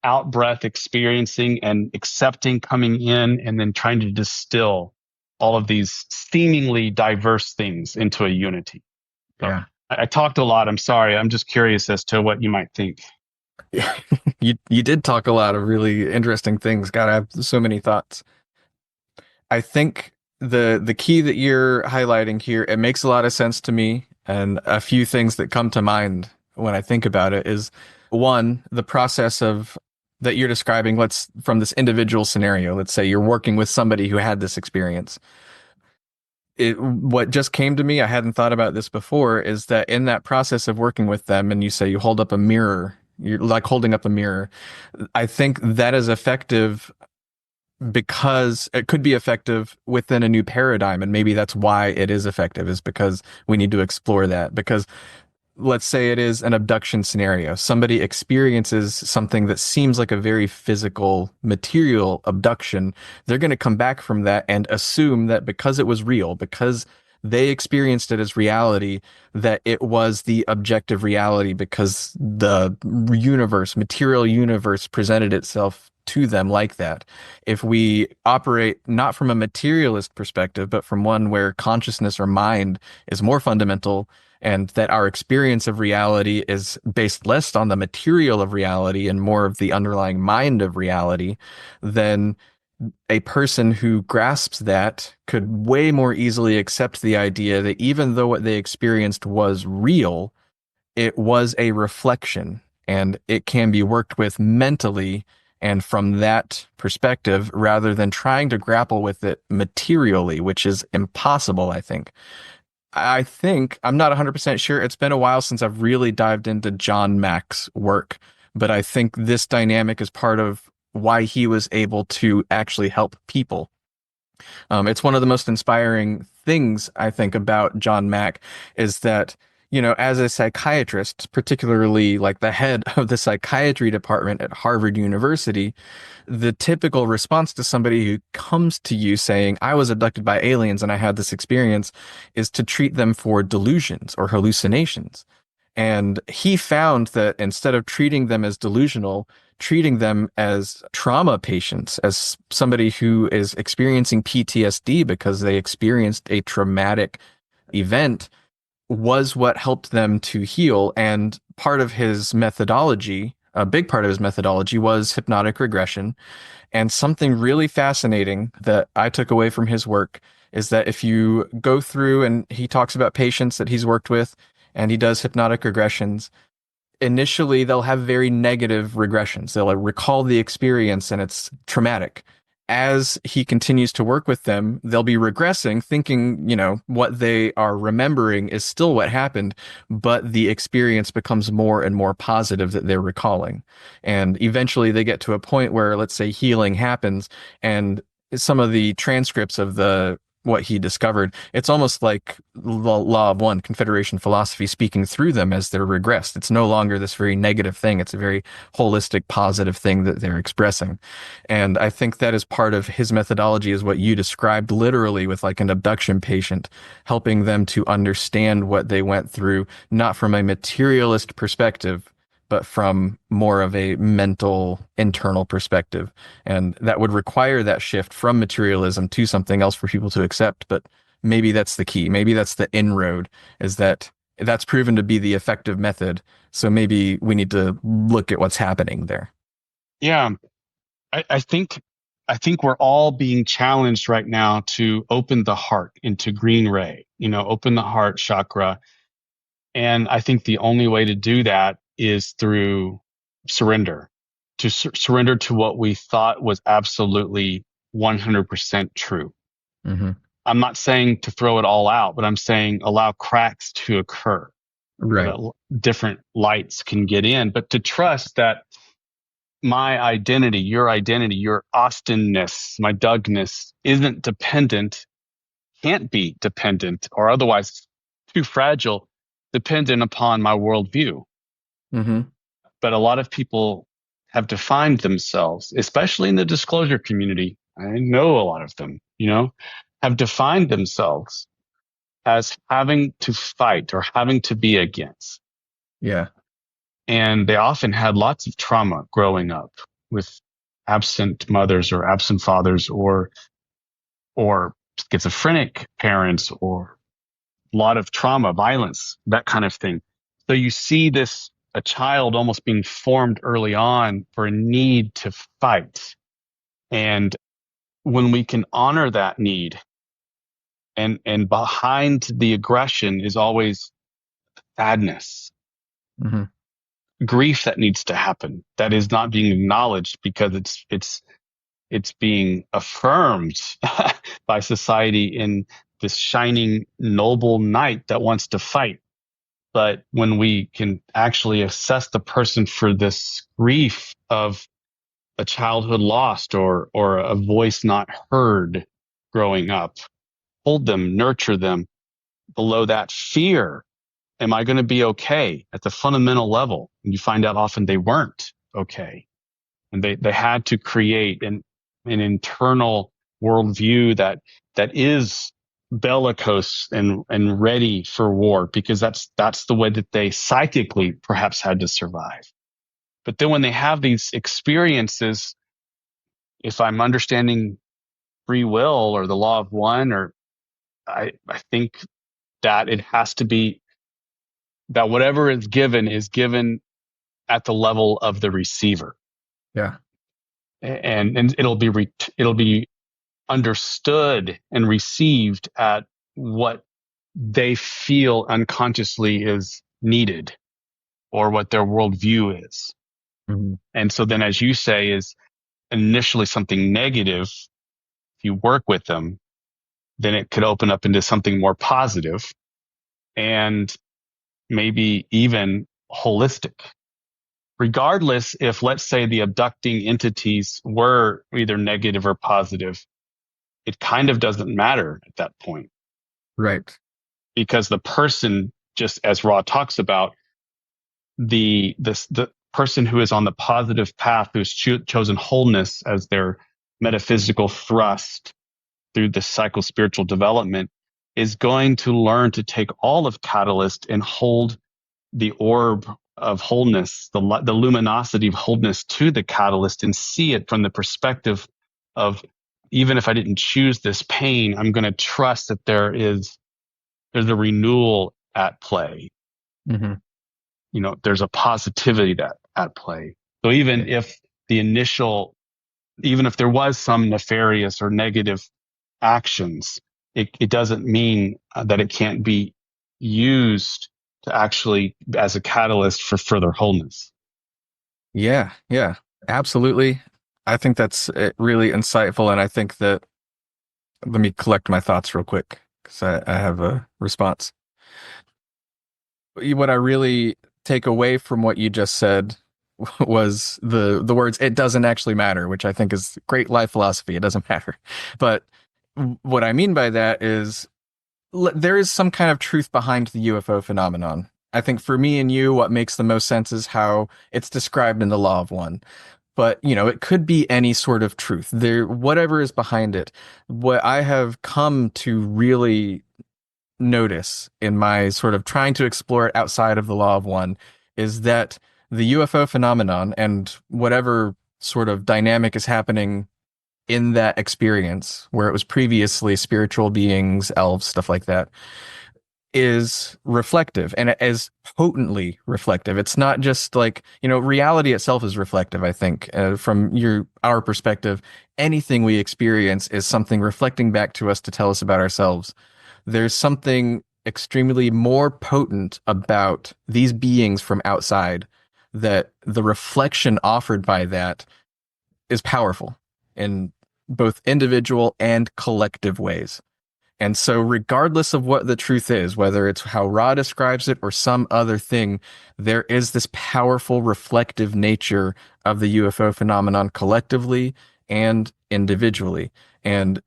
out breath experiencing and accepting coming in and then trying to distill all of these seemingly diverse things into a unity. So Yeah. I talked a lot. I'm sorry. I'm just curious as to what you might think. You did talk a lot of really interesting things. God, I have so many thoughts. I think the key that you're highlighting here, it makes a lot of sense to me, and a few things that come to mind when I think about it is one, the process of that you're describing, let's from this individual scenario, let's say you're working with somebody who had this experience. What just came to me, I hadn't thought about this before, is that in that process of working with them, and you say you hold up a mirror, you're like holding up a mirror. I think that is effective because it could be effective within a new paradigm. And maybe that's why it is effective, is because we need to explore that. Because let's say it is an abduction scenario. Somebody experiences something that seems like a very physical, material abduction. They're going to come back from that and assume that because it was real, because they experienced it as reality, that it was the objective reality because the universe, material universe presented itself to them like that. If we operate not from a materialist perspective, but from one where consciousness or mind is more fundamental, and that our experience of reality is based less on the material of reality and more of the underlying mind of reality, then a person who grasps that could way more easily accept the idea that even though what they experienced was real, it was a reflection and it can be worked with mentally and from that perspective rather than trying to grapple with it materially, which is impossible, I think. I'm not 100% sure. It's been a while since I've really dived into John Mack's work, but I think this dynamic is part of why he was able to actually help people. It's one of the most inspiring things I think about John Mack is that, as a psychiatrist, particularly like the head of the psychiatry department at Harvard University, the typical response to somebody who comes to you saying, I was abducted by aliens and I had this experience, is to treat them for delusions or hallucinations. And he found that instead of treating them as delusional, treating them as trauma patients, as somebody who is experiencing PTSD because they experienced a traumatic event, was what helped them to heal. And part of his methodology, a big part of his methodology, was hypnotic regression. And something really fascinating that I took away from his work is that if you go through and he talks about patients that he's worked with and he does hypnotic regressions, initially they'll have very negative regressions. They'll recall the experience and it's traumatic. As he continues to work with them, they'll be regressing, thinking, what they are remembering is still what happened, but the experience becomes more and more positive that they're recalling. And eventually they get to a point where, let's say, healing happens and some of the transcripts of the what he discovered. It's almost like the law of one, confederation philosophy speaking through them as they're regressed. It's no longer this very negative thing. It's a very holistic, positive thing that they're expressing. And I think that is part of his methodology is what you described literally with like an abduction patient, helping them to understand what they went through, not from a materialist perspective, but from more of a mental, internal perspective. And that would require that shift from materialism to something else for people to accept. But maybe that's the key. Maybe that's the inroad, is that that's proven to be the effective method. So maybe we need to look at what's happening there. Yeah, I think we're all being challenged right now to open the heart into green ray, open the heart chakra. And I think the only way to do that is through surrender, to surrender to what we thought was absolutely 100% true. Mm-hmm. I'm not saying to throw it all out, but I'm saying allow cracks to occur so Right. that different lights can get in, but to trust that my identity, your Austenness, my Dougness isn't dependent, can't be dependent, or otherwise too fragile, dependent upon my worldview. Mm-hmm. But a lot of people have defined themselves, especially in the disclosure community. I know a lot of them, have defined themselves as having to fight or having to be against. Yeah. And they often had lots of trauma growing up with absent mothers or absent fathers or schizophrenic parents or a lot of trauma, violence, that kind of thing. So you see this, a child almost being formed early on for a need to fight. And when we can honor that need and behind the aggression is always sadness, Mm-hmm. grief that needs to happen that is not being acknowledged because it's being affirmed by society in this shining noble knight that wants to fight. But when we can actually assess the person for this grief of a childhood lost or a voice not heard growing up, hold them, nurture them below that fear. Am I going to be okay at the fundamental level? And you find out often they weren't okay. And they had to create an internal worldview that is bellicose and ready for war because that's the way that they psychically perhaps had to survive. But then when they have these experiences, if I'm understanding free will or the law of one, or I think that it has to be that whatever is given at the level of the receiver, Yeah. and it'll be understood and received at what they feel unconsciously is needed or what their worldview is. Mm-hmm. And so then, as you say, is initially something negative. If you work with them, then it could open up into something more positive and maybe even holistic. Regardless, if let's say the abducting entities were either negative or positive, it kind of doesn't matter at that point Right. because the person, just as Ra talks about, the person who is on the positive path, who's chosen wholeness as their metaphysical thrust through the psycho-spiritual development, is going to learn to take all of Catalyst and hold the orb of wholeness, the luminosity of wholeness to the catalyst and see it from the perspective of, even if I didn't choose this pain, I'm going to trust that there's a renewal at play. Mm-hmm. There's a positivity that at play. So even if the initial, even if there was some nefarious or negative actions, it doesn't mean that it can't be used to actually as a catalyst for further wholeness. Yeah. Yeah. Absolutely. I think that's really insightful. And I think that, let me collect my thoughts real quick because I have a response. What I really take away from what you just said was the words "it doesn't actually matter," which I think is great life philosophy. It doesn't matter, but what I mean by that is there is some kind of truth behind the UFO phenomenon. I think for me and you, what makes the most sense is how it's described in the Law of One. But, it could be any sort of truth. Whatever is behind it. What I have come to really notice in my sort of trying to explore it outside of the Law of One is that the UFO phenomenon and whatever sort of dynamic is happening in that experience where it was previously spiritual beings, elves, stuff like that, is reflective and it is potently reflective. It's not just like, reality itself is reflective, I think, from our perspective. Anything we experience is something reflecting back to us to tell us about ourselves. There's something extremely more potent about these beings from outside that the reflection offered by that is powerful in both individual and collective ways. And so, regardless of what the truth is, whether it's how Ra describes it or some other thing, there is this powerful reflective nature of the UFO phenomenon collectively and individually. And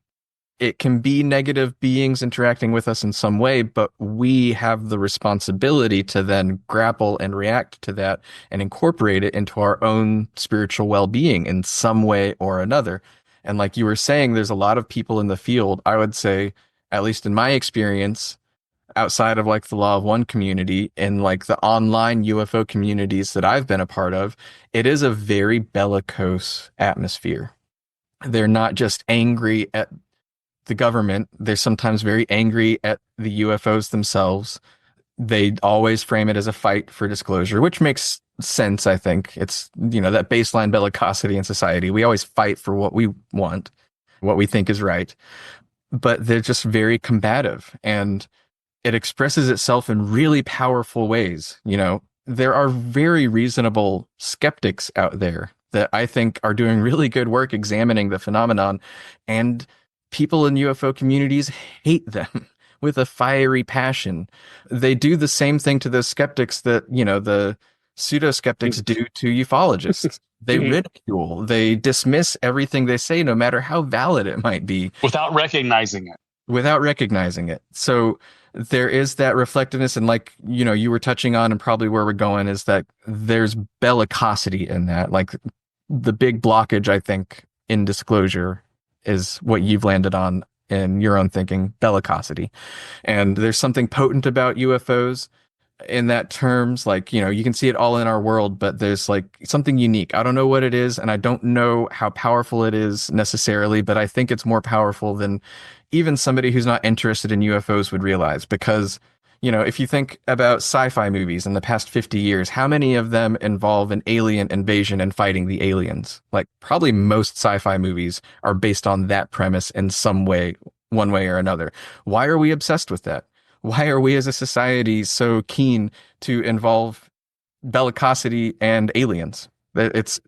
it can be negative beings interacting with us in some way, but we have the responsibility to then grapple and react to that and incorporate it into our own spiritual well-being in some way or another. And like you were saying, there's a lot of people in the field, I would say, at least in my experience, outside of like the Law of One community and like the online UFO communities that I've been a part of, it is a very bellicose atmosphere. They're not just angry at the government. They're sometimes very angry at the UFOs themselves. They always frame it as a fight for disclosure, which makes sense, I think. It's, that baseline bellicosity in society. We always fight for what we want, what we think is right. But they're just very combative and it expresses itself in really powerful ways. There are very reasonable skeptics out there that I think are doing really good work examining the phenomenon, and people in UFO communities hate them with a fiery passion. They do the same thing to those skeptics that, the pseudo skeptics do to ufologists. They ridicule, they dismiss everything they say, no matter how valid it might be, Without recognizing it. without recognizing it. So there is that reflectiveness. And like, you were touching on, and probably where we're going is that there's bellicosity in that. Like the big blockage, I think, in disclosure is what you've landed on in your own thinking, bellicosity. And there's something potent about UFOs in that terms. Like, you can see it all in our world, but there's like something unique. I don't know what it is, and I don't know how powerful it is necessarily, but I think it's more powerful than even somebody who's not interested in UFOs would realize. Because, if you think about sci-fi movies in the past 50 years, how many of them involve an alien invasion and fighting the aliens? Like, probably most sci-fi movies are based on that premise in some way, one way or another. Why are we obsessed with that? Why are we as a society so keen to involve bellicosity and aliens? It's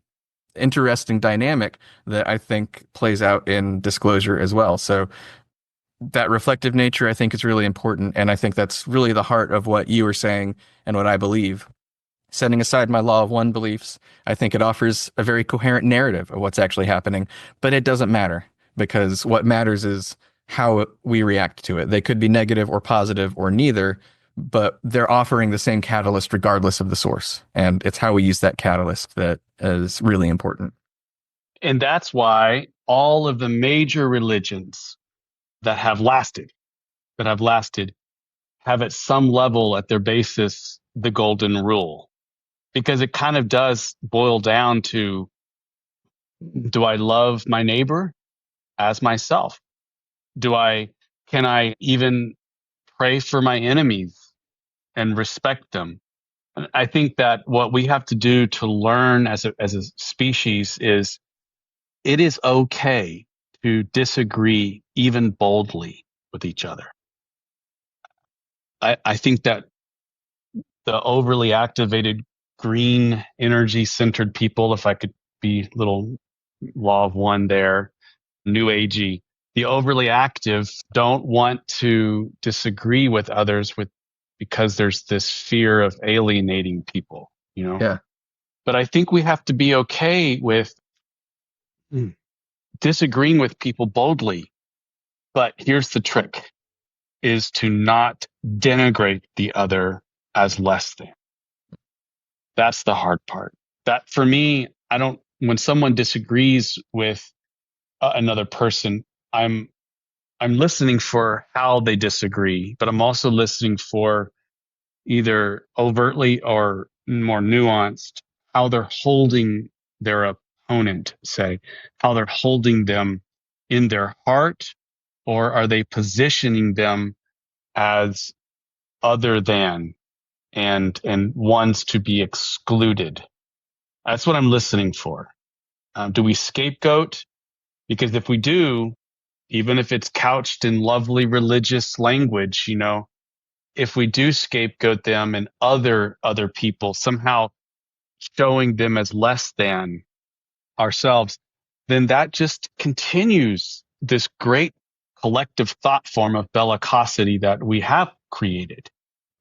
interesting dynamic that I think plays out in disclosure as well. So that reflective nature, I think, is really important. And I think that's really the heart of what you were saying and what I believe. Setting aside my Law of One beliefs, I think it offers a very coherent narrative of what's actually happening, but it doesn't matter because what matters is how we react to it. They could be negative or positive or neither, but they're offering the same catalyst regardless of the source. And it's how we use that catalyst that is really important. And that's why all of the major religions that have lasted, have at some level at their basis the golden rule. Because it kind of does boil down to, do I love my neighbor as myself? Can I even pray for my enemies and respect them? I think that what we have to do to learn as a species is, it is okay to disagree even boldly with each other. I think that the overly activated green energy centered people, if I could be a little Law of One there, new agey, the overly active don't want to disagree with others because there's this fear of alienating people. Yeah. But I think we have to be okay with disagreeing with people boldly, But here's the trick is to not denigrate the other as less than. That's the hard part. That for me, I don't, when someone disagrees with another person, I'm, I'm listening for how they disagree, but I'm also listening for either overtly or more nuanced how they're holding their opponent, say, how they're holding them in their heart, or are they positioning them as other than and ones to be excluded? That's what I'm listening for. Do we scapegoat? Because if we do, even if it's couched in lovely religious language, if we do scapegoat them and other people, somehow showing them as less than ourselves, then that just continues this great collective thought form of bellicosity that we have created.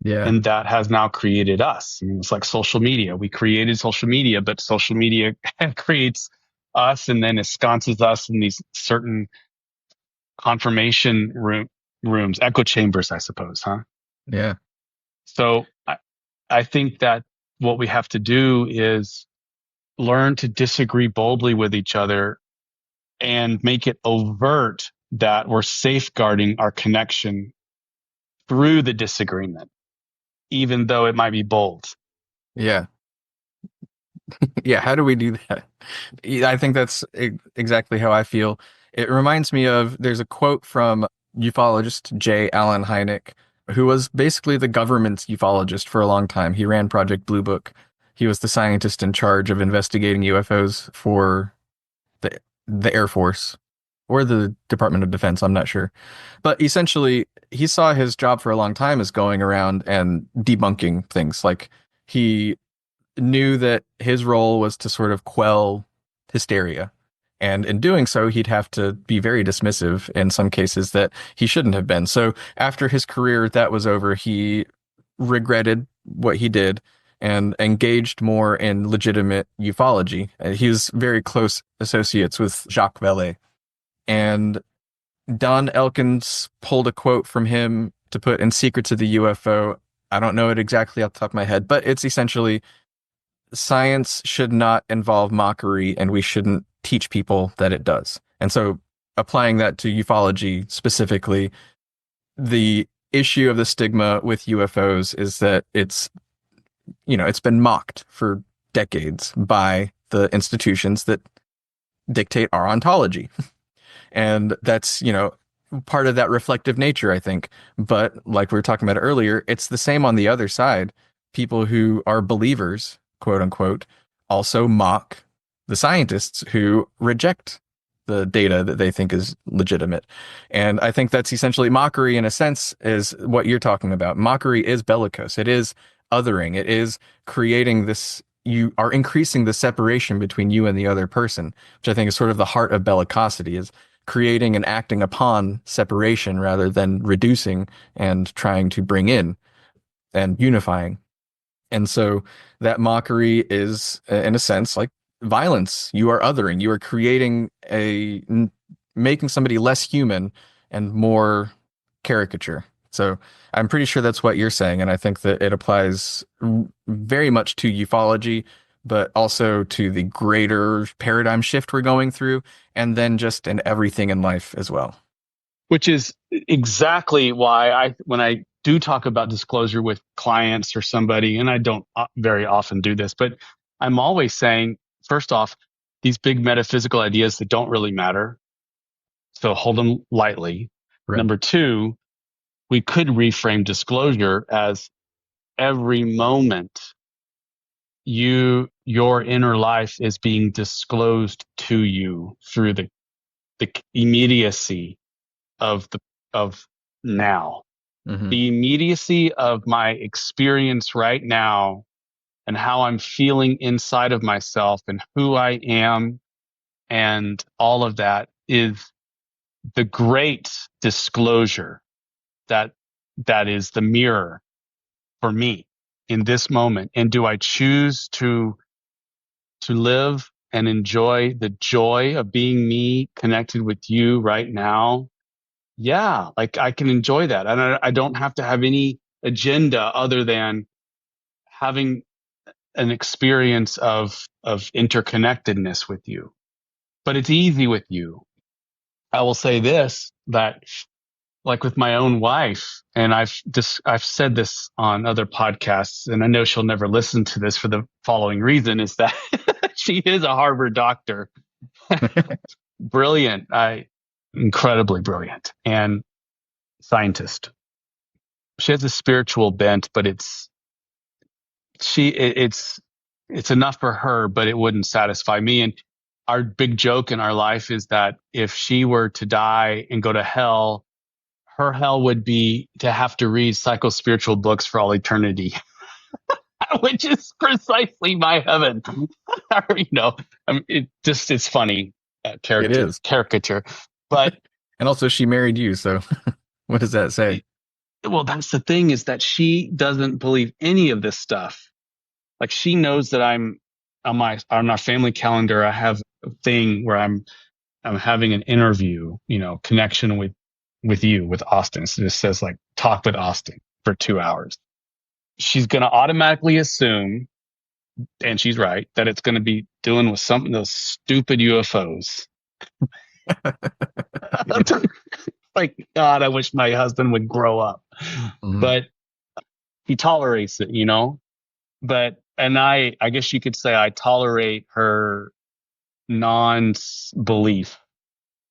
Yeah. And that has now created us. I mean, it's like social media. We created social media, but social media creates us and then ensconces us in these certain confirmation rooms, echo chambers, I suppose, huh? Yeah. So I think that what we have to do is learn to disagree boldly with each other and make it overt that we're safeguarding our connection through the disagreement, even though it might be bold. Yeah. Yeah. How do we do that? Yeah, I think that's exactly how I feel. It reminds me of there's a quote from ufologist J. Allen Hynek, who was basically the government's ufologist for a long time. He ran Project Blue Book. He was the scientist in charge of investigating UFOs for the the Air Force or the Department of Defense, I'm not sure. But essentially, he saw his job for a long time as going around and debunking things. Like he knew that his role was to sort of quell hysteria. And in doing so, he'd have to be very dismissive in some cases that he shouldn't have been. So after his career that was over, he regretted what he did and engaged more in legitimate ufology. He was very close associates with Jacques Vallee. And Don Elkins pulled a quote from him to put in Secrets of the UFO. I don't know it exactly off the top of my head, but it's essentially science should not involve mockery and we shouldn't teach people that it does. And so applying that to ufology specifically, the issue of the stigma with UFOs is that it's been mocked for decades by the institutions that dictate our ontology. And that's part of that reflective nature, I think. But like we were talking about earlier, it's the same on the other side. People who are believers, quote unquote, also mock the scientists who reject the data that they think is legitimate. And I think that's essentially mockery in a sense is what you're talking about. Mockery is bellicose. It is othering. It is creating this, you are increasing the separation between you and the other person, which I think is sort of the heart of bellicosity is creating and acting upon separation rather than reducing and trying to bring in and unifying. And so that mockery is, in a sense, like violence. You are othering. You are creating making somebody less human and more caricature. So I'm pretty sure that's what you're saying. And I think that it applies very much to ufology, but also to the greater paradigm shift we're going through, and then just in everything in life as well. Which is exactly why when I do talk about disclosure with clients or somebody, and I don't very often do this, but I'm always saying, first off, these big metaphysical ideas that don't really matter. So hold them lightly. Right. Number two, we could reframe disclosure as every moment your inner life is being disclosed to you through the immediacy of of now. Hmm. The immediacy of my experience right now and how I'm feeling inside of myself and who I am and all of that is the great disclosure that that is the mirror for me in this moment. And do I choose to live and enjoy the joy of being me connected with you right now? yeah, like I can enjoy that. And I don't have to have any agenda other than having an experience of interconnectedness with you. But it's easy with you. I will say this, that like with my own wife, and I've said this on other podcasts, and I know she'll never listen to this for the following reason, is that she is a Harvard doctor. Brilliant. Incredibly brilliant and scientist. She has a spiritual bent, but it's it's enough for her, but it wouldn't satisfy me. And our big joke in our life is that if she were to die and go to hell, her hell would be to have to read psycho-spiritual books for all eternity, which is precisely my heaven. You know, I mean, it's funny, It is. caricature, but And also, she married you, so what does that say? well, that's the thing, is that she doesn't believe any of this stuff. Like, she knows that I'm on our family calendar. I have a thing where I'm having an interview, you know, connection with you, with Austin. So it just says like talk with Austin for 2 hours. She's going to automatically assume, and she's right, that it's going to be dealing with some of those stupid UFOs. Like, God, I wish my husband would grow up, Mhm. but he tolerates it, you know. But and I guess you could say I tolerate her non-belief.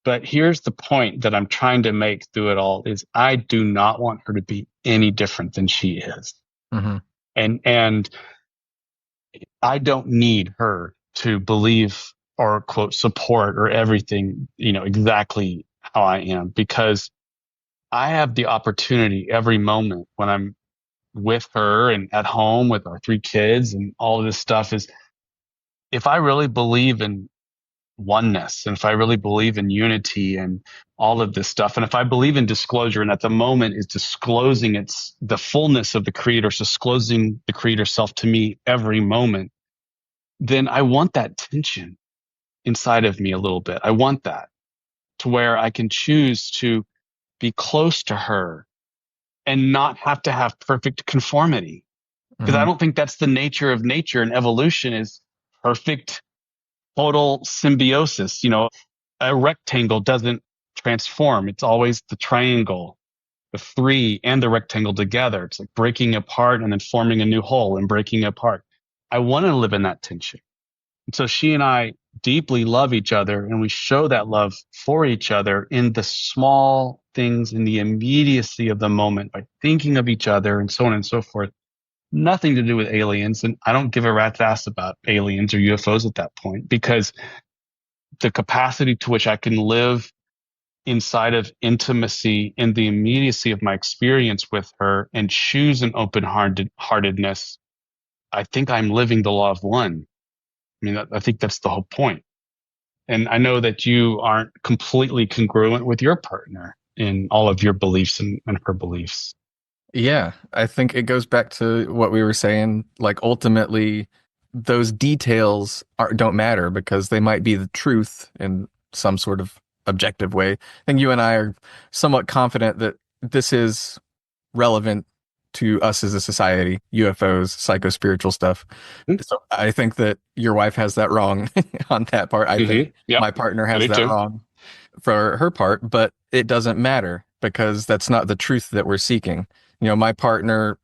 But here's the point that I'm trying to make through it all, is I do not want her to be any different than she is. Mhm. And I don't need her to believe or quote support or everything, you know, exactly how I am, because I have the opportunity every moment when I'm with her and at home with our three kids and all of this stuff, is if I really believe in oneness, and if I really believe in unity and all of this stuff, and if I believe in disclosure, and at the moment is disclosing it's the fullness of the creator, disclosing the creator self to me every moment, then I want that tension inside of me a little bit. I want that to where I can choose to be close to her and not have to have perfect conformity. Because I Mhm. don't think that's the nature of nature, and evolution is perfect total symbiosis. You know, a rectangle doesn't transform. It's always the triangle, the three and the rectangle together. It's like breaking apart and then forming a new whole and breaking apart. I want to live in that tension. And so she and I deeply love each other, and we show that love for each other in the small things, in the immediacy of the moment, by thinking of each other and so on and so forth. Nothing to do with aliens. And I don't give a rat's ass about aliens or UFOs at that point, because the capacity to which I can live inside of intimacy in the immediacy of my experience with her and choose an heartedness, I think I'm living the law of one. I mean, I think that's the whole point. And I know that you aren't completely congruent with your partner in all of your beliefs and her beliefs. Yeah, I think it goes back to what we were saying. Like ultimately, those details don't matter because they might be the truth in some sort of objective way. I think you and I are somewhat confident that this is relevant to us as a society, UFOs, psycho-spiritual stuff. So I think that your wife has that wrong on that part. I think Mm-hmm. Yep. my partner I has do that too. wrong for her part, but it doesn't matter because that's not the truth that we're seeking. You know, my partner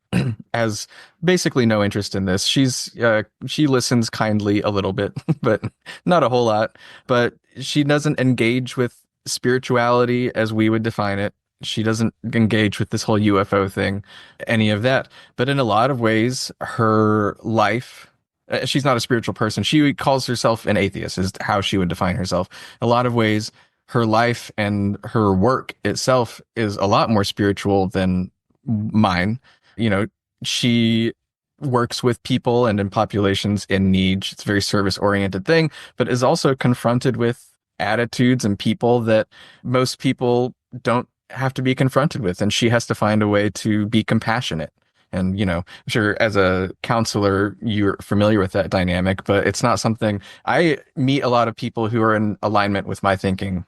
has basically no interest in this. She listens kindly a little bit, but not a whole lot. But she doesn't engage with spirituality as we would define it. She doesn't engage with this whole UFO thing, any of that. But in a lot of ways, her life, she's not a spiritual person. She calls herself an atheist, is how she would define herself. A lot of ways, her life and her work itself is a lot more spiritual than mine. You know, she works with people and in populations in need. It's a very service oriented thing, but is also confronted with attitudes and people that most people don't have to be confronted with. And she has to find a way to be compassionate. And, I'm sure as a counselor, you're familiar with that dynamic, but it's not something I meet a lot of people who are in alignment with my thinking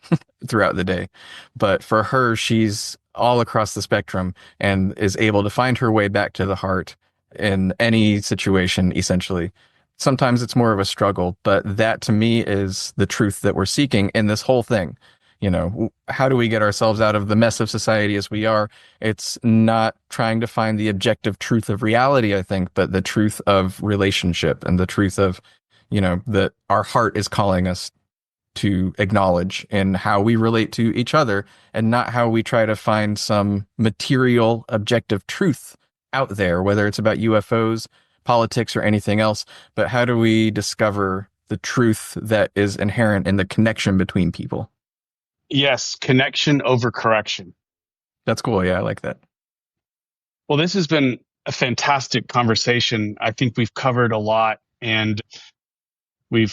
throughout the day. But for her, she's all across the spectrum and is able to find her way back to the heart in any situation, essentially. Sometimes it's more of a struggle, but that to me is the truth that we're seeking in this whole thing. How do we get ourselves out of the mess of society as we are? It's not trying to find the objective truth of reality, I think, but the truth of relationship and the truth of, that our heart is calling us to acknowledge in how we relate to each other, and not how we try to find some material objective truth out there, whether it's about UFOs, politics, or anything else. But how do we discover the truth that is inherent in the connection between people? Yes, connection over correction. That's cool. Yeah, I like that. Well, this has been a fantastic conversation. I think we've covered a lot, and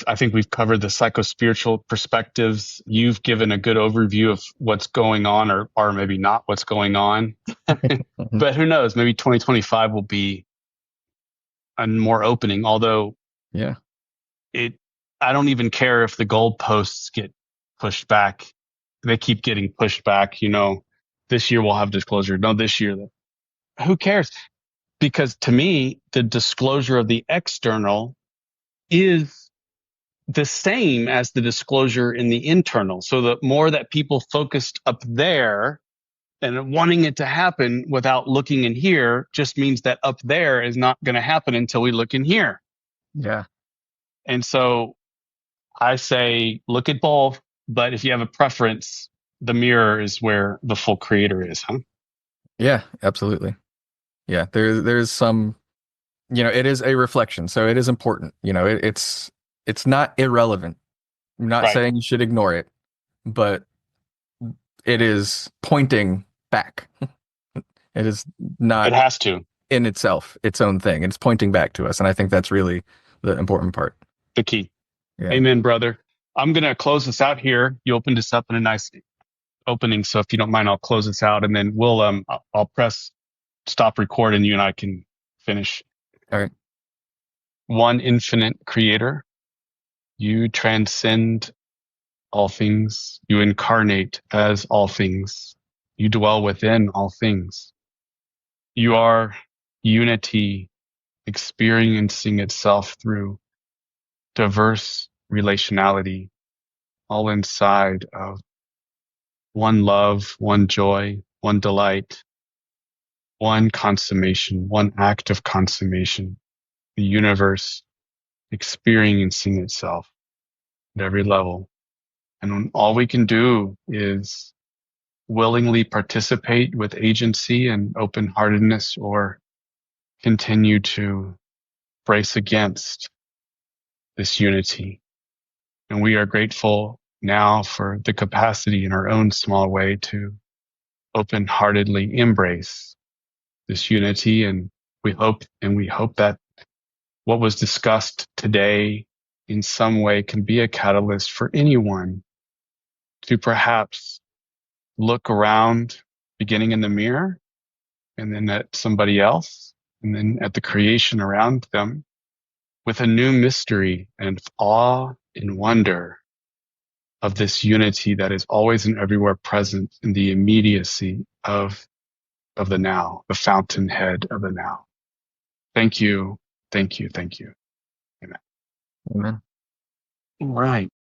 I think we've covered the psychospiritual perspectives. You've given a good overview of what's going on, or maybe not what's going on. Mhm. But who knows? Maybe 2025 will be a more opening, although Yeah. it, I don't even care if the goalposts get pushed back. They keep getting pushed back. This year we'll have disclosure. No, this year, who cares? Because to me, the disclosure of the external is the same as the disclosure in the internal. So the more that people focused up there and wanting it to happen without looking in here just means that up there is not going to happen until we look in here. Yeah. And so I say, look at both, but if you have a preference, the mirror is where the full creator is, huh? Yeah, absolutely. Yeah. There's some, it is a reflection. So it is important. It's not irrelevant. I'm not Right. saying you should ignore it, but it is pointing back. It is It not has to. in itself its own thing. It's pointing back to us. And I think that's really the important part. The key. Yeah. Amen, brother. I'm going to close this out here. You opened us up in a nice opening. So if you don't mind, I'll close this out and then I'll press stop record and you and I can finish. All right. One infinite creator. You transcend all things. You incarnate as all things. You dwell within all things. You are unity experiencing itself through diverse relationality, all inside of one love, one joy, one delight, one consummation, one act of consummation, the universe experiencing itself at every level. And all we can do is willingly participate with agency and open heartedness or continue to brace against this unity. And we are grateful now for the capacity in our own small way to open heartedly embrace this unity. And we hope that what was discussed today in some way can be a catalyst for anyone to perhaps look around, beginning in the mirror and then at somebody else and then at the creation around them with a new mystery and awe and wonder of this unity that is always and everywhere present in the immediacy of the now, the fountainhead of the now. Thank you. Thank you. Thank you. Amen. Amen. All right.